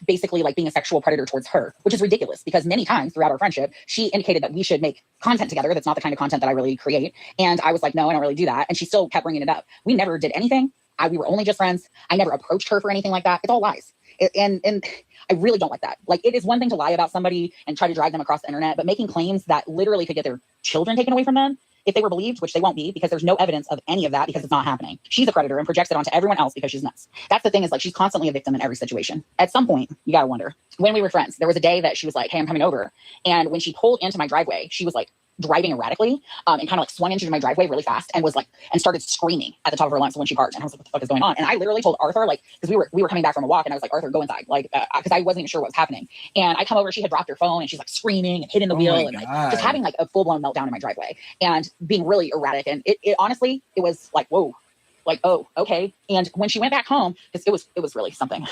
basically like being a sexual predator towards her, which is ridiculous because many times throughout our friendship, she indicated that we should make content together. That's not the kind of content that I really create. And I was like, no, I don't really do that. And she still kept bringing it up. We never did anything. We were only just friends. I never approached her for anything like that. It's all lies. And I really don't like that. Like it is one thing to lie about somebody and try to drag them across the internet, but making claims that literally could get their children taken away from them if they were believed, which they won't be because there's no evidence of any of that because it's not happening. She's a predator and projects it onto everyone else because she's nuts. That's the thing is like she's constantly a victim in every situation. At some point, you got to wonder. When we were friends, there was a day that she was like, hey, I'm coming over. And when she pulled into my driveway, she was like driving erratically and kind of like swung into my driveway really fast and was like, and started screaming at the top of her lungs when she parked. And I was like, what the fuck is going on? And I literally told Arthur, like, because we were coming back from a walk and I was like, Arthur, go inside. Like, because I wasn't even sure what was happening. And I come over, she had dropped her phone and she's like screaming and hitting the wheel and like just having like a full blown meltdown in my driveway and being really erratic. And it honestly, it was like, whoa, like, oh, okay. And when she went back home, because it was really something.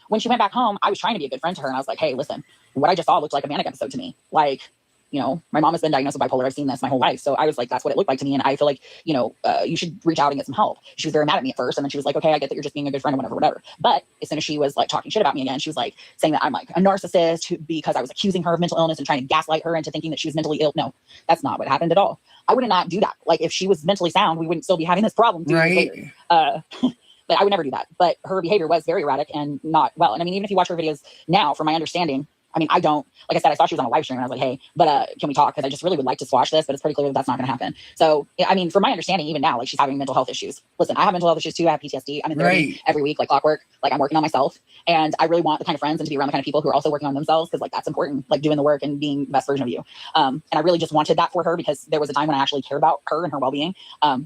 When she went back home, I was trying to be a good friend to her. And I was like, hey, listen, what I just saw looked like a manic episode to me. Like, you know, my mom has been diagnosed with bipolar. I've seen this my whole life. So I was like, that's what it looked like to me. And I feel like, you know, you should reach out and get some help. She was very mad at me at first. And then she was like, okay, I get that you're just being a good friend or whatever. But as soon as she was like talking shit about me again, she was like saying that I'm like a narcissist because I was accusing her of mental illness and trying to gaslight her into thinking that she was mentally ill. No, that's not what happened at all. I would not do that. Like if she was mentally sound, we wouldn't still be having this problem. Right. But I would never do that. But her behavior was very erratic and not well. And I mean, even if you watch her videos now, from my understanding, I mean, I don't, like I said, I saw she was on a live stream and I was like, hey, but can we talk? Because I just really would like to squash this, but it's pretty clear that that's not going to happen. So, I mean, from my understanding, even now, like she's having mental health issues. Listen, I have mental health issues too. I have PTSD. I'm in therapy every week, like clockwork. Like I'm working on myself. And I really want the kind of friends and to be around the kind of people who are also working on themselves because like that's important, like doing the work and being the best version of you. And I really just wanted that for her because there was a time when I actually cared about her and her well-being.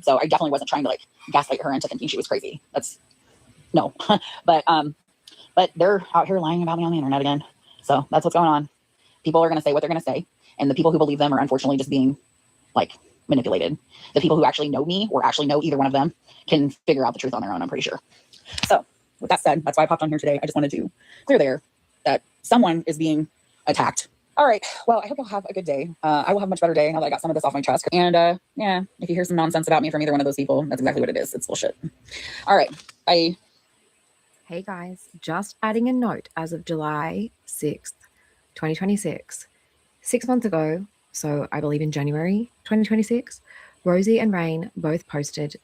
So I definitely wasn't trying to like gaslight her into thinking she was crazy. That's no, but they're out here lying about me on the internet again. So that's what's going on. People are going to say what they're going to say. And the people who believe them are unfortunately just being like manipulated. The people who actually know me or actually know either one of them can figure out the truth on their own, I'm pretty sure. So with that said, that's why I popped on here today. I just wanted to clear the air that someone is being attacked. All right. Well, I hope you'll have a good day. I will have a much better day now that I got some of this off my chest. And yeah, if you hear some nonsense about me from either one of those people, that's exactly what it is. It's bullshit. All right. Bye. Hey guys, just adding a note as of July 6th, 2026, 6 months ago, so I believe in January 2026, Rosie and Rain both posted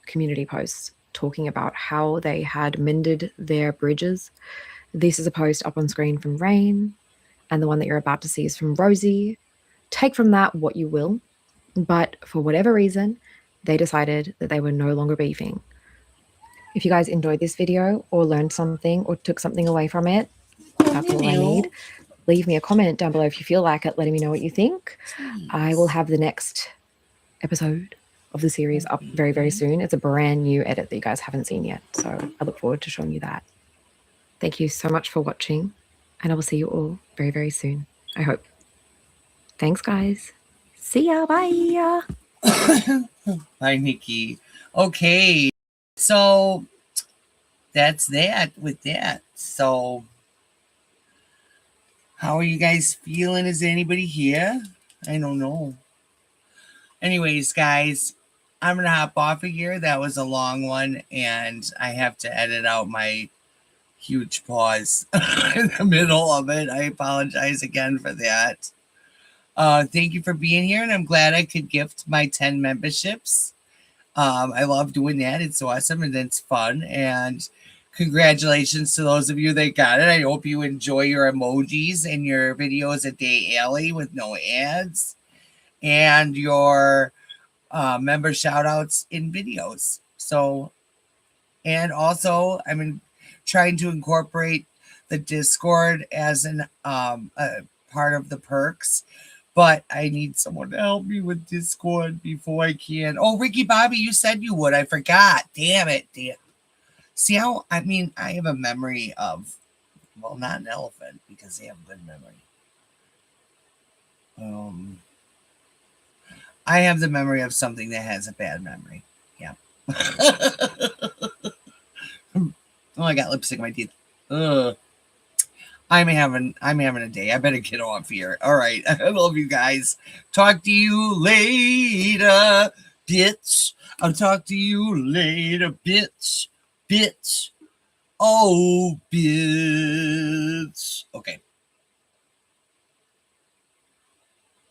community posts talking about how they had mended their bridges. This is a post up on screen from Rain, and the one that you're about to see is from Rosie. Take from that what you will, but for whatever reason, they decided that they were no longer beefing. If you guys enjoyed this video or learned something or took something away from it, that's all I need. Leave me a comment down below if you feel like it, letting me know what you think. I will have the next episode of the series up very, very soon. It's a brand new edit that you guys haven't seen yet. So I look forward to showing you that. Thank you so much for watching, and I will see you all very, very soon, I hope. Thanks, guys. See ya. Bye. Bye, Nikki. Okay. So that's that with that. So how are you guys feeling? Is anybody here? I don't know. Anyways, guys, I'm going to hop off of here. That was a long one, and I have to edit out my huge pause in the middle of it. I apologize again for that. Thank you for being here, and I'm glad I could gift my 10 memberships. I love doing that. It's awesome, and it's fun, and congratulations to those of you that got it. I hope you enjoy your emojis and your videos at Day Alley with no ads, and your member shout outs in videos. So, and also I'm trying to incorporate the Discord as a part of the perks, but I need someone to help me with Discord before I can. Oh, Ricky Bobby, you said you would. I forgot. Damn it. See how, I have a memory of, well, not an elephant because they have good memory. I have the memory of something that has a bad memory. Yeah. Oh, I got lipstick in my teeth. Ugh. I'm having a day. I better get off here. All right. I love you guys. Talk to you later, bitch. I'll talk to you later, bitch. Bitch. Oh, bitch.